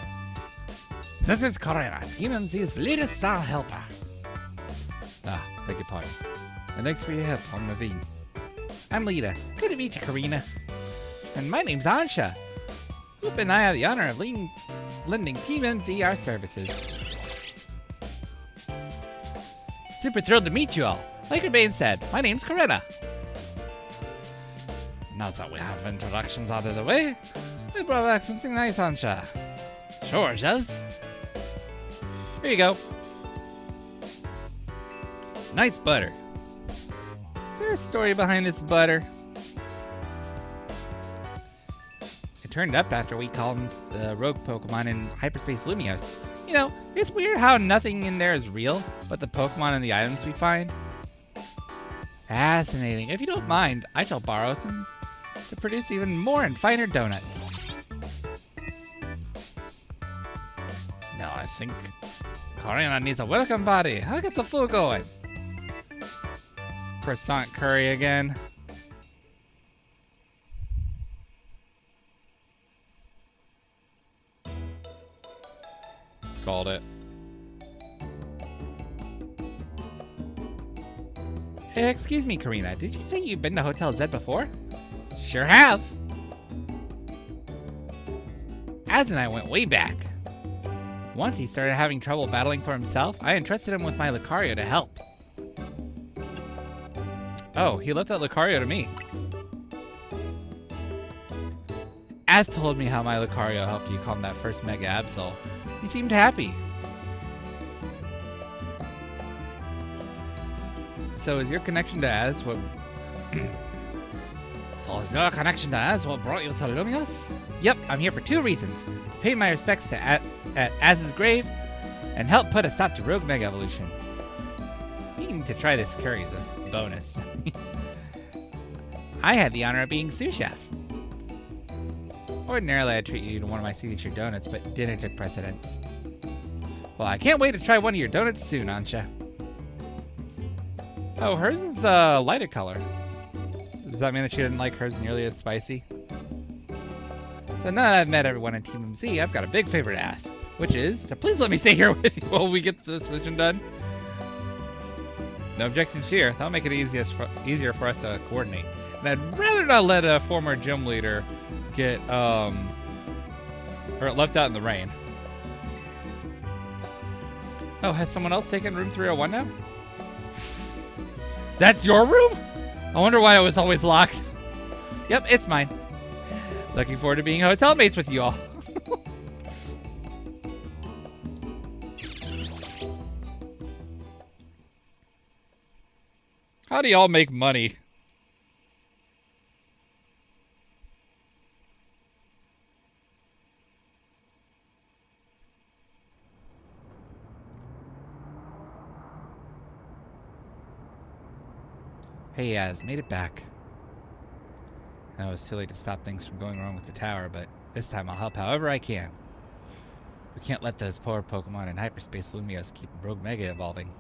Speaker 2: This is Karina, Team MZ's latest star helper. Ah, beg your pardon. And thanks for your help on Ravine. I'm Lita. Good to meet you, Karina. And my name's Ansha. Hoop and I have the honor of lending Team MZ our services. Super thrilled to meet you all. Like Urbane said, my name's Karina. Now that we have introductions out of the way, we brought back something nice, Ansha. Sure, Jez. Here you go. Nice butter. Is there a story behind this butter? It turned up after we calmed the rogue Pokemon in Hyperspace Lumiose. You know, it's weird how nothing in there is real, but the Pokemon and the items we find. Fascinating. If you don't mind, I shall borrow some to produce even more and finer donuts. No, I think Karina needs a welcome party. I'll get the food going. Croissant curry again. Called it. Hey, excuse me, Karina. Did you say you've been to Hotel Z before? Sure have. Az and I went way back. Once he started having trouble battling for himself, I entrusted him with my Lucario to help. Oh, he left that Lucario to me. Az told me how my Lucario helped you calm that first Mega Absol. You seemed happy. So is your connection to Az what... So is your connection to Az what brought you to Lumiose? Yep, I'm here for two reasons. To pay my respects to at Az's grave, and help put a stop to Rogue Mega Evolution. Needing to try this curry as a bonus. I had the honor of being sous chef. Ordinarily, I'd treat you to one of my signature donuts, but dinner took precedence. Well, I can't wait to try one of your donuts soon, Ansha.
Speaker 1: Oh, hers is lighter color. Does that mean that she didn't like hers nearly as spicy? So now that I've met everyone in Team MZ, I've got a big favor to ask, which is to please let me stay here with you while we get this mission done. No objections here. That'll make it easier for us to coordinate. And I'd rather not let a former gym leader get or left out in the rain. Oh, has someone else taken room 301 now? That's your room? I wonder why it was always locked. Yep, it's mine. Looking forward to being hotel mates with you all. How do y'all make money? Hey, Yaz, made it back. I know it's too late to stop things from going wrong with the tower, but this time I'll help however I can. We can't let those poor Pokemon in hyperspace Lumios keep Rogue Mega evolving.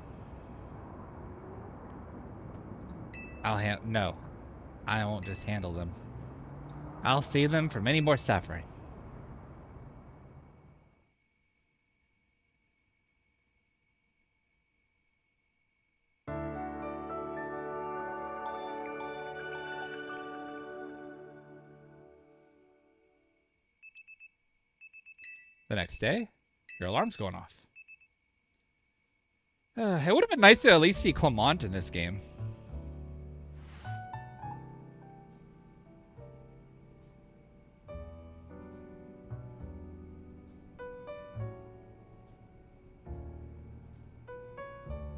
Speaker 1: No, I won't just handle them. I'll save them from any more suffering. The next day, your alarm's going off. It would have been nice to at least see Clement in this game.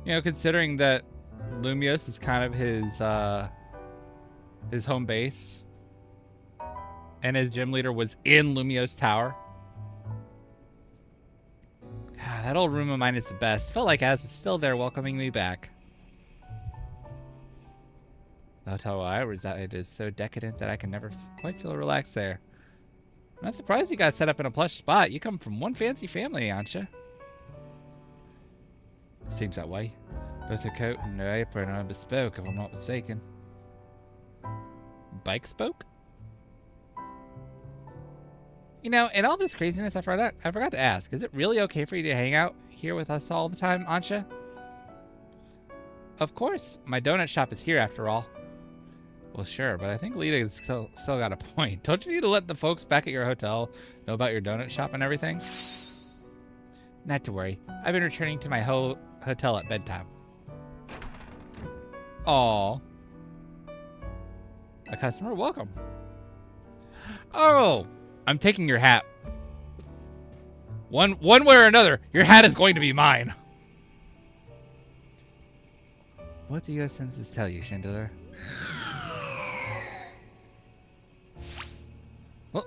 Speaker 1: You know, considering that Lumios is kind of his home base, and his gym leader was in Lumios Tower. That old room of mine is the best. Felt like Az was still there welcoming me back. The hotel where I reside is so decadent that I can never quite feel relaxed there. I'm not surprised you got set up in a plush spot. You come from one fancy family, aren't you? Seems that way. Both the coat and the apron are bespoke, if I'm not mistaken. Bike spoke? You know, in all this craziness, I forgot to ask, is it really okay for you to hang out here with us all the time, Ansha? Of course. My donut shop is here, after all. Well, sure, but I think Lita's still got a point. Don't you need to let the folks back at your hotel know about your donut shop and everything? Not to worry. I've been returning to my hotel at bedtime. Aww. A customer, welcome. Oh! I'm taking your hat. One way or another, your hat is going to be mine. What do your senses tell you, Chandler? Well,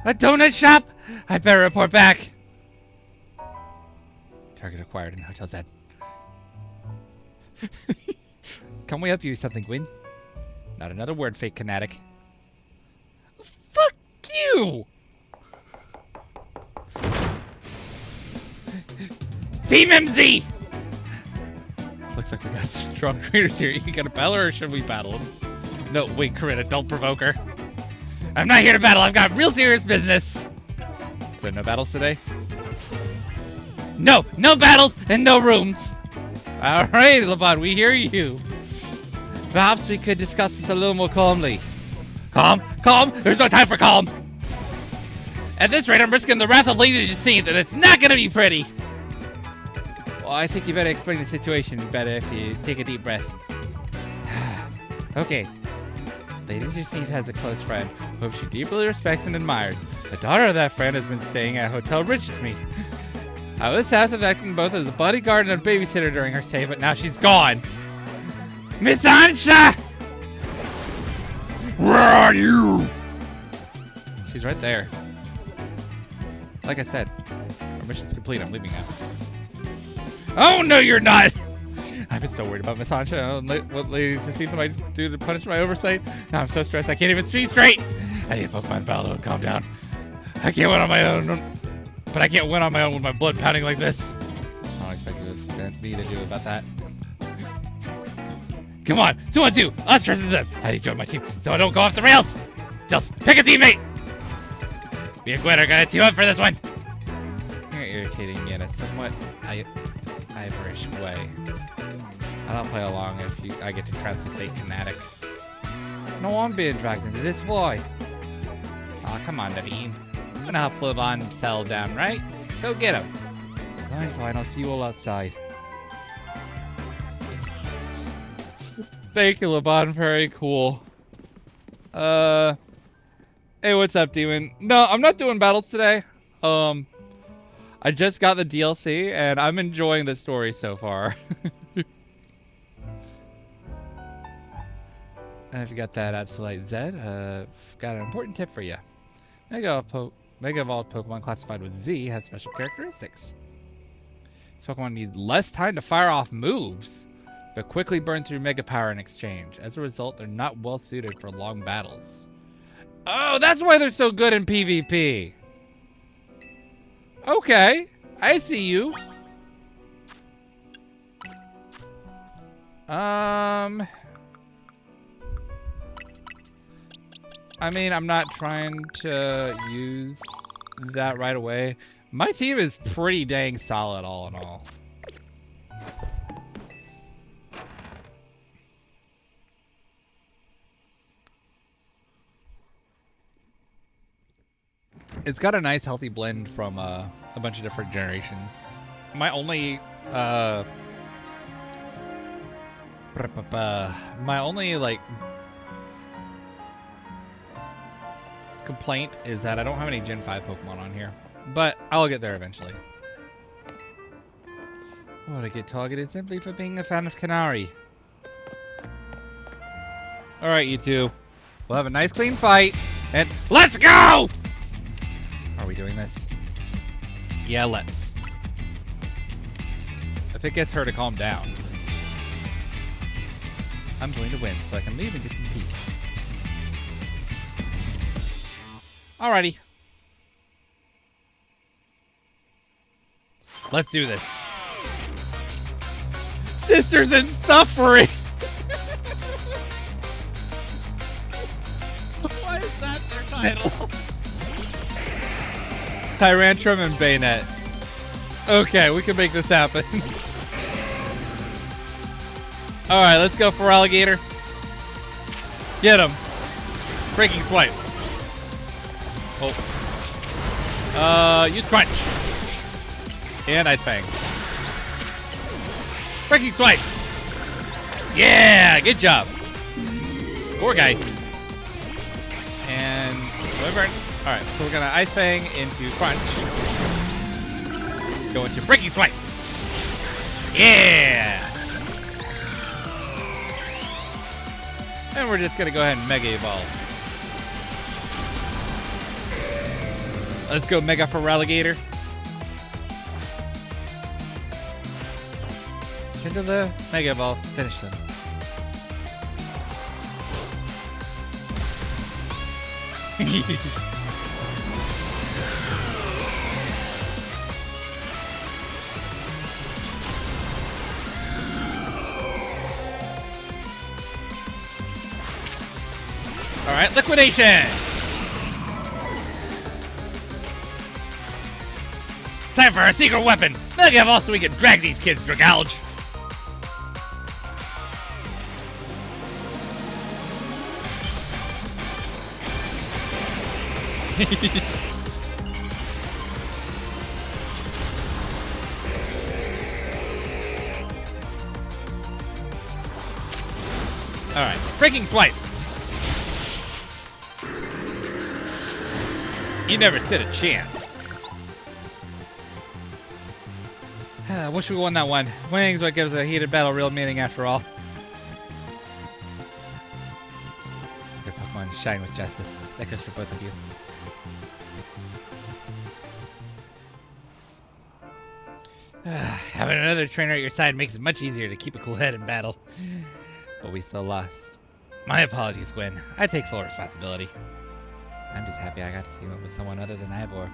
Speaker 1: a donut shop? I better report back. Target acquired in Hotel Z. Can we help you with something, Gwyn? Not another word, fake fanatic. Fuck you! Team MZ! Looks like we got strong trainers here. You gonna battle her or should we battle him? No, wait, Corinna, don't provoke her. I'm not here to battle. I've got real serious business. So no battles today? No battles and no rooms. All right, Laban, we hear you. Perhaps we could discuss this a little more calmly. Calm? There's no time for calm. At this rate, I'm risking the wrath of Lady Jacinthe, and it's not gonna be pretty. Well, I think you better explain the situation better if you take a deep breath. Okay. Lady Jacinthe has a close friend, whom she deeply respects and admires. The daughter of that friend has been staying at Hotel Richesmead. I was tasked with acting both as a bodyguard and a babysitter during her stay, but now she's gone. Miss Ansha! Where are you? She's right there. Like I said, our mission's complete. I'm leaving now. Oh, no, you're not! I've been so worried about Miss Ansha. What Lady Jacinthe might do to punish my oversight. Now I'm so stressed I can't even see straight. I need a Pokemon battle to calm down. I can't win on my own. But I can't win on my own with my blood pounding like this. I don't expect you
Speaker 2: want me to do about that? Come on, 2-on-2. Us versus them. I need to join my team so I don't go off the rails. Just pick a teammate. Me and Gwen are gonna team up for this one. You're irritating me in a somewhat Ivorish way. I don't play along if I get to trounce a fake kinetic. No, I'm being dragged into this. Why? Aw, come on, Naveen. I'm gonna help Lobon settle down, right? Go get him. Fine. I'll see you all outside. Thank you, Lobon. Very cool. Hey, what's up, Demon? No, I'm not doing battles today. I just got the DLC, and I'm enjoying the story so far. And if you got that Absolute Z, got an important tip for you. Mega Evolved Pokemon classified with Z has special characteristics. These Pokemon need less time to fire off moves, but quickly burn through Mega Power in exchange. As a result, they're not well suited for long battles. Oh, that's why they're so good in PvP. Okay, I see you. I mean, I'm not trying to use that right away. My team is pretty dang solid, all in all. It's got a nice, healthy blend from a bunch of different generations. My only like complaint is that I don't have any Gen 5 Pokemon on here, but I'll get there eventually. Well, I get targeted simply for being a fan of Canary. All right, you two, we'll have a nice, clean fight, and let's go! Are we doing this? Yeah, let's. If it gets her to calm down, I'm going to win so I can leave and get some peace. Alrighty. Let's do this. Sisters in Suffering! Why is that their title? Tyrantrum and Bayonet. Okay, we can make this happen. Alright, let's go for Alligator. Get him. Breaking Swipe. Oh. Use Crunch. And Ice Fang. Breaking Swipe. Yeah, good job. Four guys. And whoever. Alright, so we're gonna Ice Fang into Crunch. Go into Breaking Swipe. Yeah! And we're just gonna go ahead and Mega Evolve. Let's go Mega for Alligator. Into the Mega Evolve. Finish them. Alright, Liquidation! Time for a secret weapon! Mega Evolve so we can drag these kids to gouge! Alright, Breaking Swipe! You never stood a chance. I wish we won that one. Winning's what gives a heated battle real meaning after all. Your Pokemon shine with justice. That goes for both of you. Having another trainer at your side makes it much easier to keep a cool head in battle. But we still lost. My apologies, Gwen. I take full responsibility. I'm just happy I got to team up with someone other than Ivor.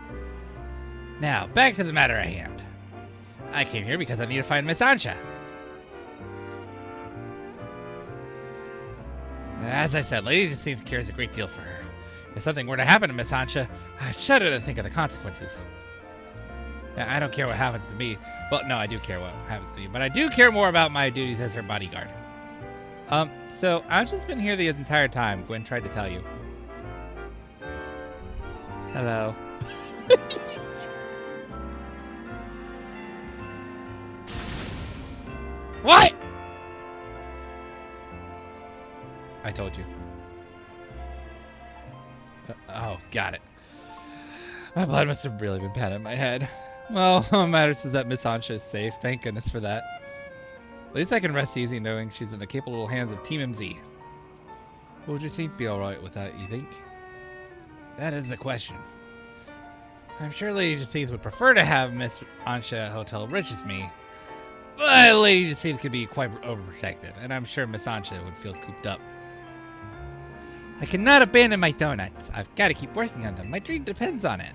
Speaker 2: Now, back to the matter at hand. I came here because I need to find Miss Ansha. As I said, Lady Jacinth cares a great deal for her. If something were to happen to Miss Ansha, I shudder to think of the consequences. I don't care what happens to me. Well, no, I do care what happens to me, but I do care more about my duties as her bodyguard. So Ansha's been here the entire time. Gwen tried to tell you. Hello. What? I told you. Oh, got it. My blood must have really been pounding my head. Well, all that matters is that Miss Ansha is safe. Thank goodness for that. At least I can rest easy knowing she's in the capable hands of Team MZ. Will Jacinth be alright with that, you think? That is the question. I'm sure Lady Jacinth would prefer to have Miss Ansha at Hotel Rich as me, but Lady Jacinth could be quite overprotective, and I'm sure Miss Ansha would feel cooped up. I cannot abandon my donuts. I've got to keep working on them. My dream depends on it.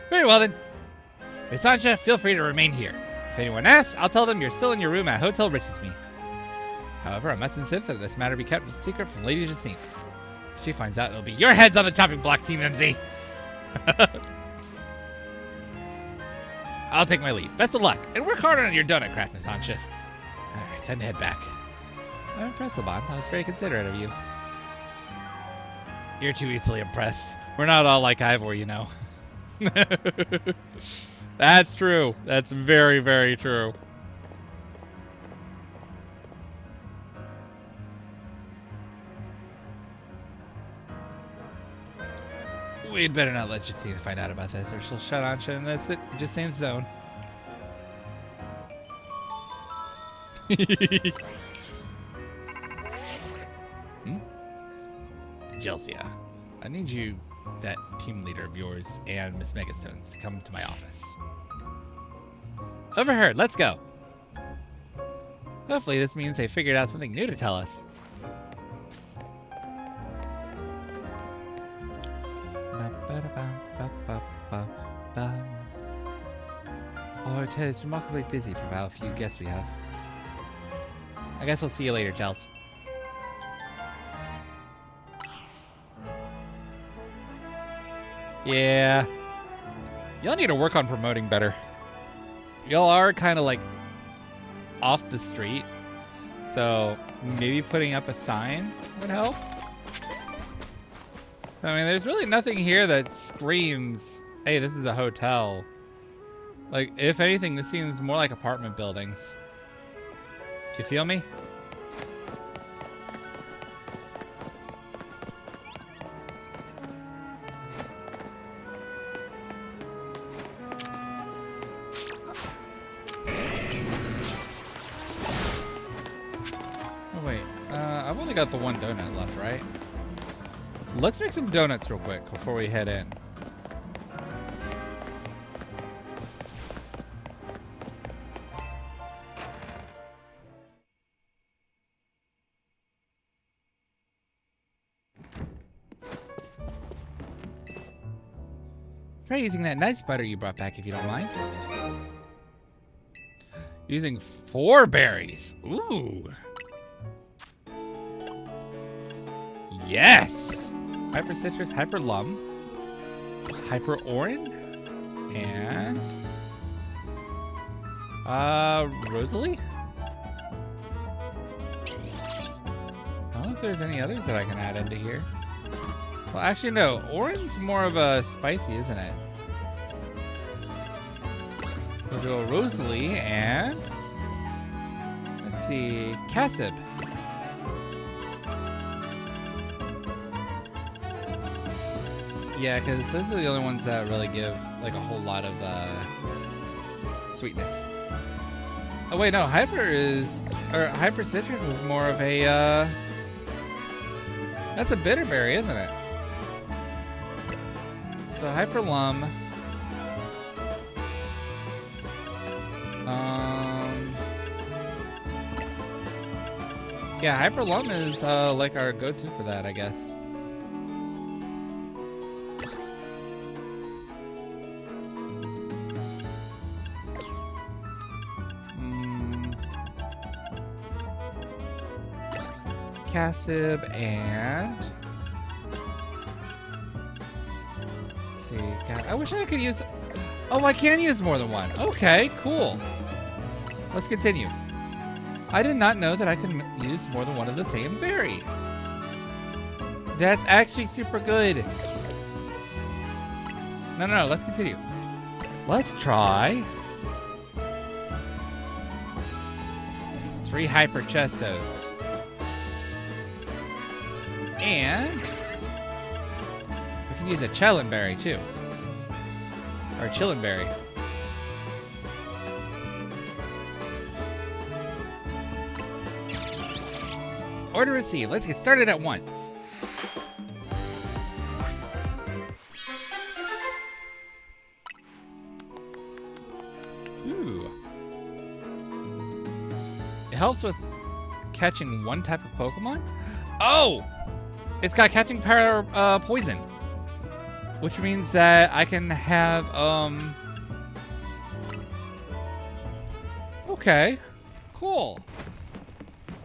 Speaker 2: Very well then. Miss Ansha, feel free to remain here. If anyone asks, I'll tell them you're still in your room at Hotel Rich's me. However, I must insist that this matter be kept a secret from Lady Jacinth. If she finds out, it'll be your heads on the chopping block, Team MZ. I'll take my leave. Best of luck, and work hard on your donut craft, Miss Ansha. Alright, time to head back. I'm impressed, Laban. That was very considerate of you. You're too easily impressed. We're not all like Ivor, you know. That's true. That's very, very true. We'd better not let Jacinth find out about this, or she'll shut Ansha in this Jacinth's zone. Jelsia, I need you, that team leader of yours, and Miss Megastones to come to my office. Overheard, let's go. Hopefully this means they figured out something new to tell us. Our hotel is remarkably busy for how few guests we have. I guess we'll see you later, Chels. Yeah. Y'all need to work on promoting better. Y'all are kind of like off the street. So maybe putting up a sign would help. I mean, there's really nothing here that screams, hey, this is a hotel. Like, if anything, this seems more like apartment buildings. You feel me? Oh, wait. I've only got the one donut left, right? Let's make some donuts real quick before we head in. Try using that nice butter you brought back if you don't mind. Using 4 berries. Ooh. Yes! Hyper Citrus, Hyper Lum, Hyper Orange, and Rosalie? I don't know if there's any others that I can add into here. Well, actually, no. Orange's more of a spicy, isn't it? We'll do a Rosalie and let's see, Cassib. Yeah, because those are the only ones that really give like a whole lot of sweetness. Oh wait, no, Hyper Citrus is more of a that's a bitter berry, isn't it? So Hyper Lum. Yeah, Hyper Lum is like our go-to for that, I guess. acid and... Let's see. God, I wish I could use... Oh, I can use more than one. Okay, cool. Let's continue. I did not know that I could use more than one of the same berry. That's actually super good. No, let's continue. Let's try 3 hyper chestos. And we can use a chillin berry too. Or chillin berry. Order received. Let's get started at once. Ooh. It helps with catching one type of Pokemon? Oh! It's got catching power poison. Which means that I can have, okay. Cool.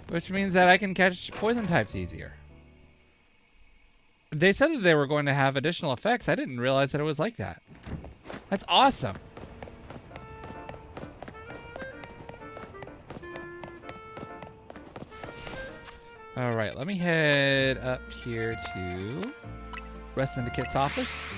Speaker 2: Which means that I can catch poison types easier. They said that they were going to have additional effects. I didn't realize that it was like that. That's awesome. All right, let me head up here to Rest Syndicate's office.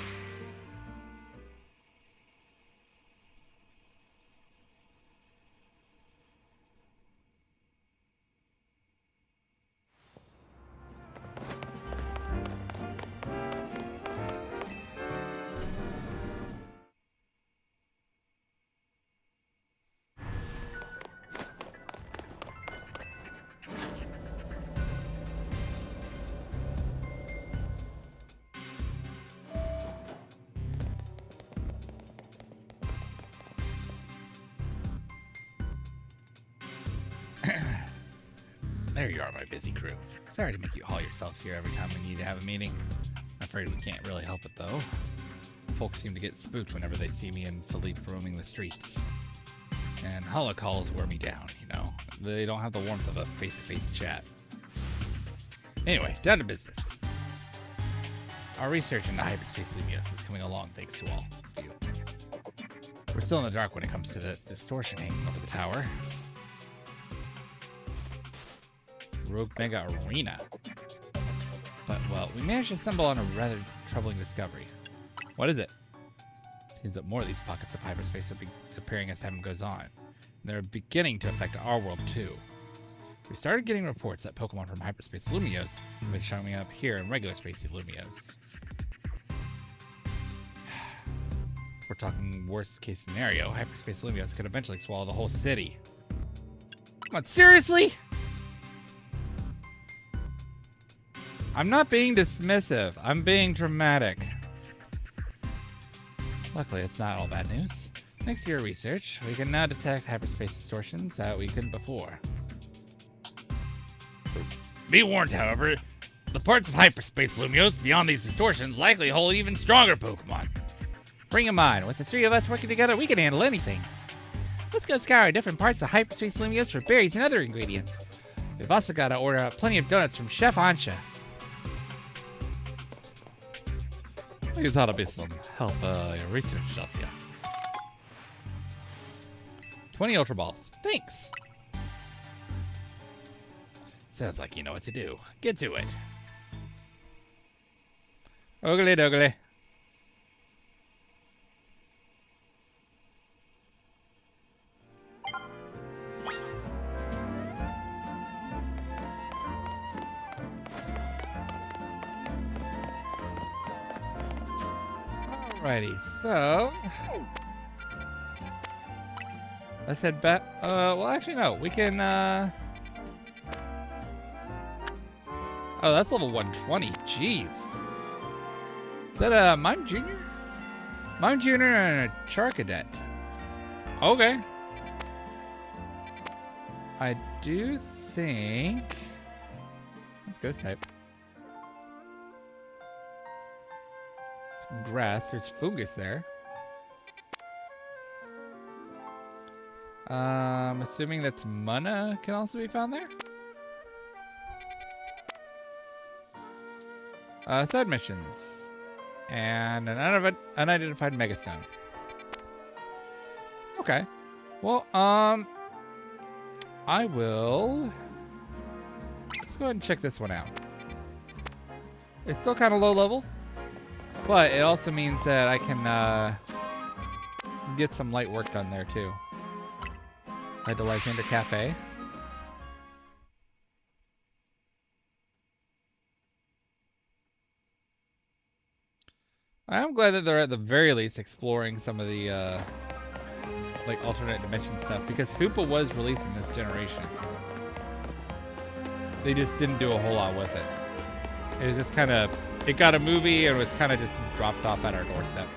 Speaker 2: There you are, my busy crew. Sorry to make you haul yourselves here every time we need to have a meeting. I'm afraid we can't really help it, though. Folks seem to get spooked whenever they see me and Philippe roaming the streets. And holocalls wear me down, you know. They don't have the warmth of a face-to-face chat. Anyway, down to business. Our research into hyperspace Lumios is coming along thanks to all of you. We're still in the dark when it comes to the distortion hanging over the tower. Rogue Mega Arena. But, well, we managed to stumble on a rather troubling discovery. What is it? It seems that more of these pockets of hyperspace are appearing as time goes on. And they're beginning to affect our world, too. We started getting reports that Pokemon from hyperspace Lumios have been showing up here in regular space Lumios. We're talking worst case scenario. Hyperspace Lumios could eventually swallow the whole city. Come on, seriously? I'm not being dismissive. I'm being dramatic. Luckily, it's not all bad news. Thanks to your research, we can now detect hyperspace distortions that we couldn't before. Be warned, however, the parts of hyperspace Lumios beyond these distortions likely hold even stronger Pokemon. Bring them on. With the 3 of us working together, we can handle anything. Let's go scour different parts of hyperspace Lumios for berries and other ingredients. We've also got to order plenty of donuts from Chef Ansha. I guess that'll be some help your research, Chelsea. 20 Ultra Balls. Thanks. Sounds like you know what to do. Get to it. Oogly doogly. Alrighty, so let's head back. Well, actually, no. We can. Oh, that's level 120. Jeez. Is that a Mime Junior? Mime Junior and a Charcadet. Okay. I do think. Let's ghost type. Grass. There's fungus there. Assuming that's Munna can also be found there.
Speaker 1: Side missions. And an unidentified megastone. Okay. Well, I will... Let's go ahead and check this one out. It's still kind of low level, but it also means that I can get some light work done there too. Like the Lysander Cafe. I'm glad that they're at the very least exploring some of the like alternate dimension stuff, because Hoopa was released in this generation. They just didn't do a whole lot with it. It was just kind of, it got a movie and was kind of just dropped off at our doorstep.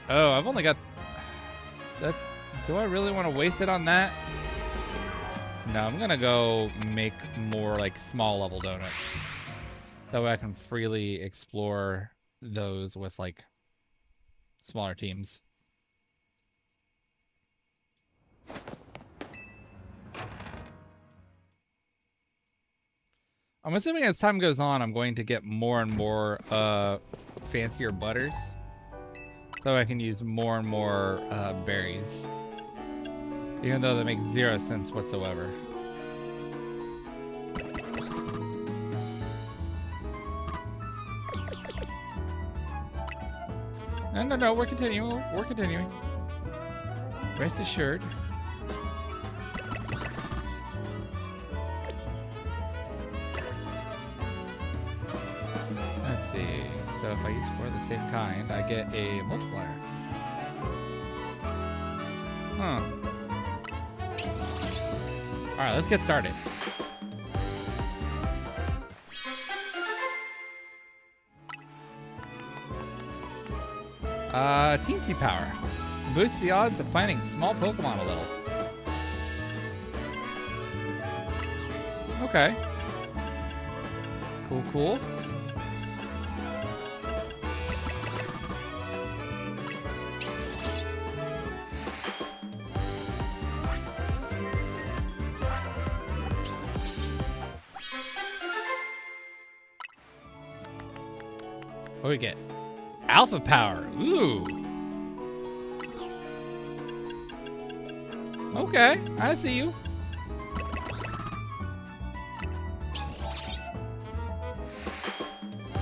Speaker 1: Oh, I've only got that. Do I really want to waste it on that? No, I'm gonna go make more like small level donuts. That way I can freely explore those with like smaller teams. I'm assuming as time goes on, I'm going to get more and more fancier butters, so I can use more and more berries, even though that makes 0 sense whatsoever. No, we're continuing. We're continuing. Rest assured. Let's see. So if I use 4 of the same kind, I get a multiplier. Huh. Alright, let's get started. Teensy Power. Boosts the odds of finding small Pokemon a little. Okay. Cool, cool. What do we get? Alpha Power. Ooh. Okay, I see you.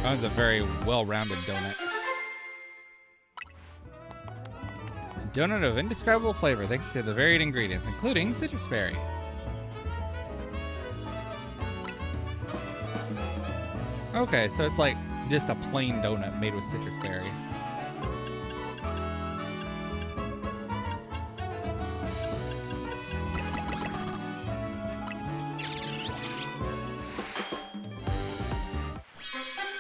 Speaker 1: That was a very well-rounded donut. A donut of indescribable flavor thanks to the varied ingredients, including citrus berry. Okay, so it's like just a plain donut made with citrus berry.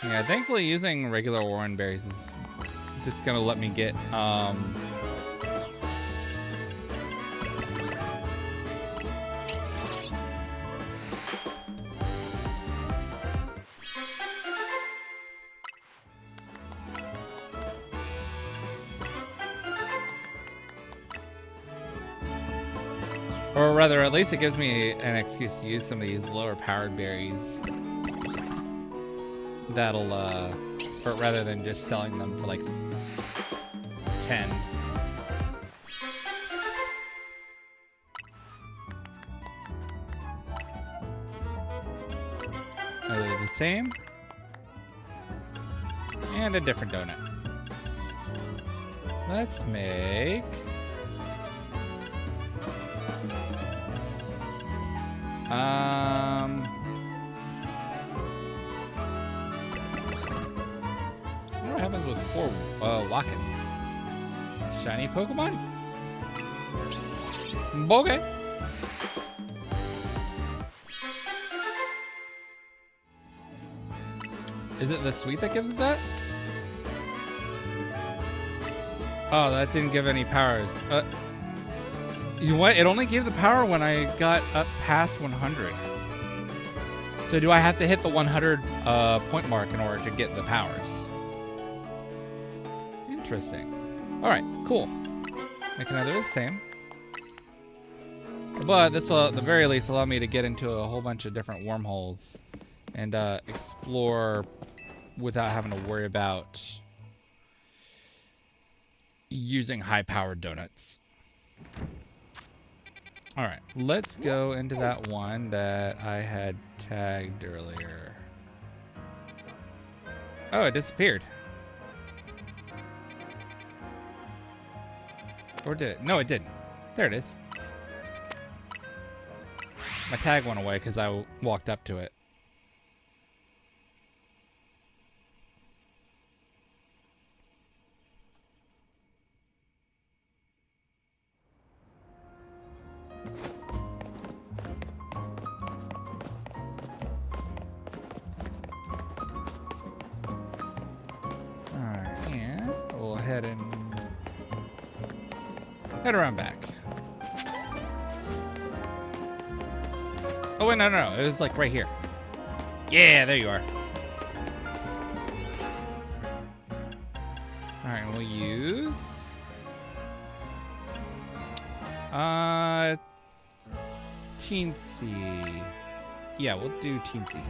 Speaker 1: Yeah, thankfully using regular orange berries is just gonna let me get or rather, at least it gives me an excuse to use some of these lower powered berries. That'll, or rather than just selling them for like 10. Are they the same? And a different donut. Let's make... What happens with 4 Wacken? Shiny Pokemon? Okay. Is it the sweet that gives it that? Oh, that didn't give any powers. You know what? It only gave the power when I got up past 100. So do I have to hit the 100 point mark in order to get the powers? Interesting. All right, cool. Make another the same. But this will, at the very least, allow me to get into a whole bunch of different wormholes and explore without having to worry about using high-powered donuts. All right, let's go into that one that I had tagged earlier. Oh, it disappeared. Or did it? No, it didn't. There it is. My tag went away because I walked up to it. Alright, and we'll head around back. Oh wait, no, it was like right here. Yeah, there you are. Alright, we'll use Teensy. Yeah, we'll do Teensy.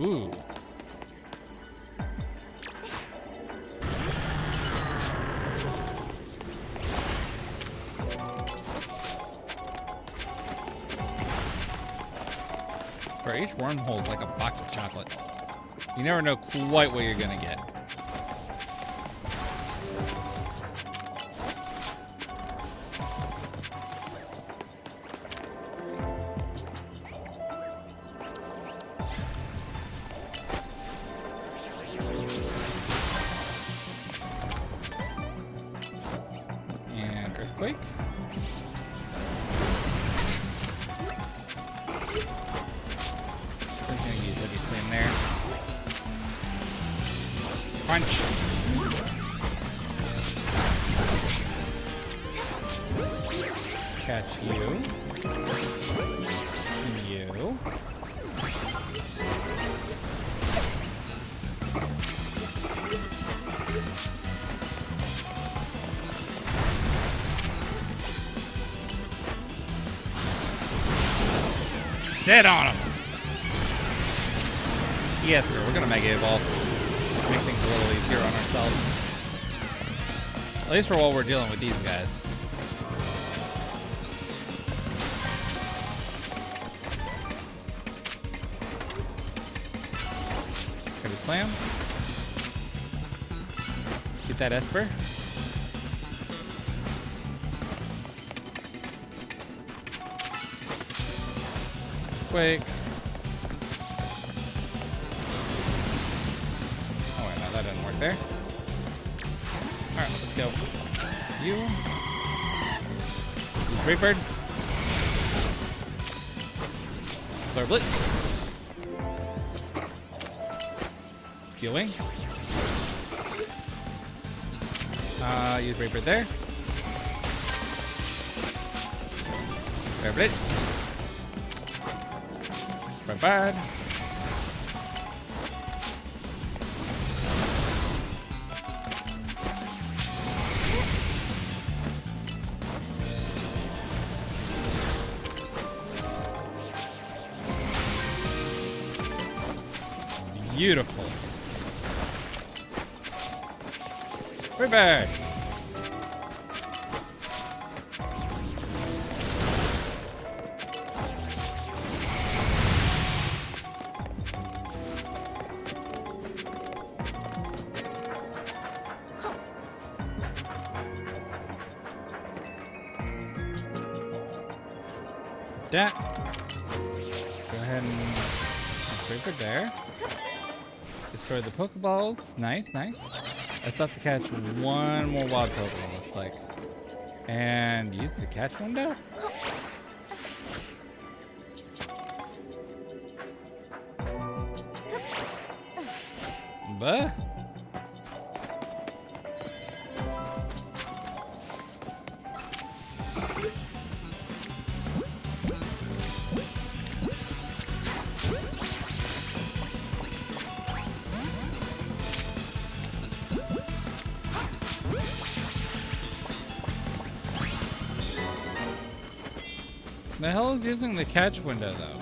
Speaker 1: Ooh. For each wormhole is like a box of chocolates. You never know quite what you're gonna get. And earthquake. In there. Punch. Catch you. You. Sit on him. Yes, we're gonna Mega Evolve. Make things a little easier on ourselves. At least for while we're dealing with these guys. Heavy Slam. Get that Esper. Quake. That didn't work there. Alright, let's go. You. Great Bird. Flare Blitz. Healing. Use Great Bird there. Flare Blitz. Bye-bye. Beautiful. Right back. That. Go ahead and break it there. Destroy the Pokeballs. Nice, nice. I still have to catch one more wild Pokemon, looks like. And use the catch window? But The hell is using the catch window, though?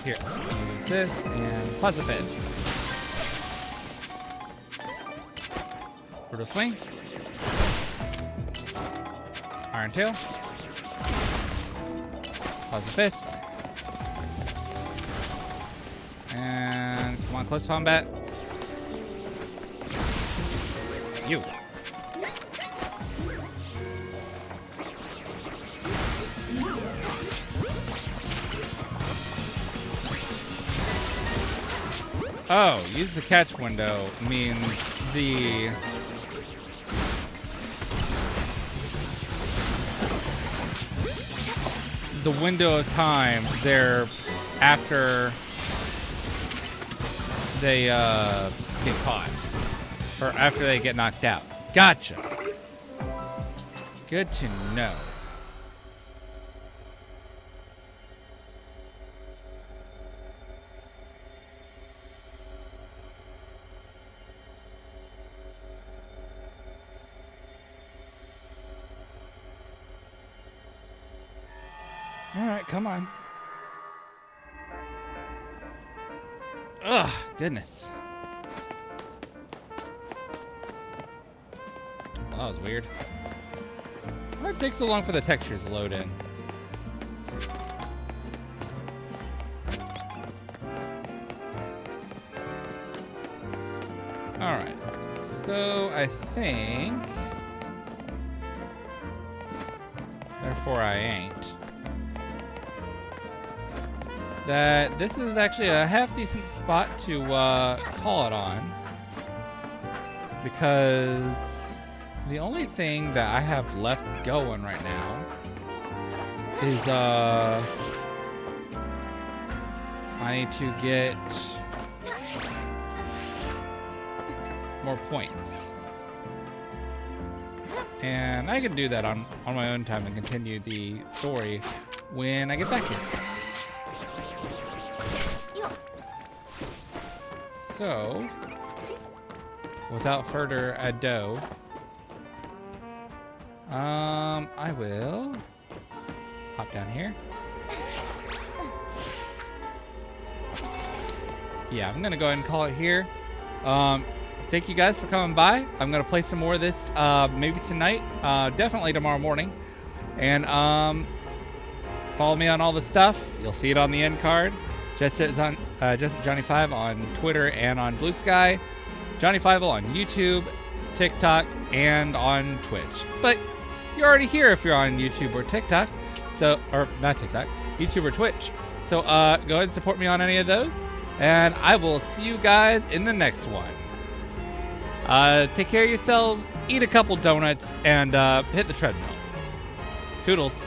Speaker 1: Here. Use this and pause the fizz. Brutal swing. Iron tail. Pause the fist. And come on, close combat. You. Oh, use the catch window means the window of time there after they get caught or after they get knocked out. Gotcha. Good to know. All right, come on. Ugh, goodness. That was weird. Why it take so long for the textures to load in? All right, so I think, therefore I ain't, that this is actually a half decent spot to call it on, because the only thing that I have left going right now is I need to get more points, and I can do that on my own time and continue the story when I get back here. So, without further ado, I will hop down here. Yeah, I'm gonna go ahead and call it here. Thank you guys for coming by. I'm gonna play some more of this maybe tonight, definitely tomorrow morning, and follow me on all the stuff. You'll see it on the end card. Just Johnny5 on Twitter and on Blue Sky. Johnny Fival on YouTube, TikTok, and on Twitch. But you're already here if you're on YouTube or TikTok. So, or not TikTok, YouTube or Twitch. So go ahead and support me on any of those. And I will see you guys in the next one. Take care of yourselves, eat a couple donuts, and hit the treadmill. Toodles.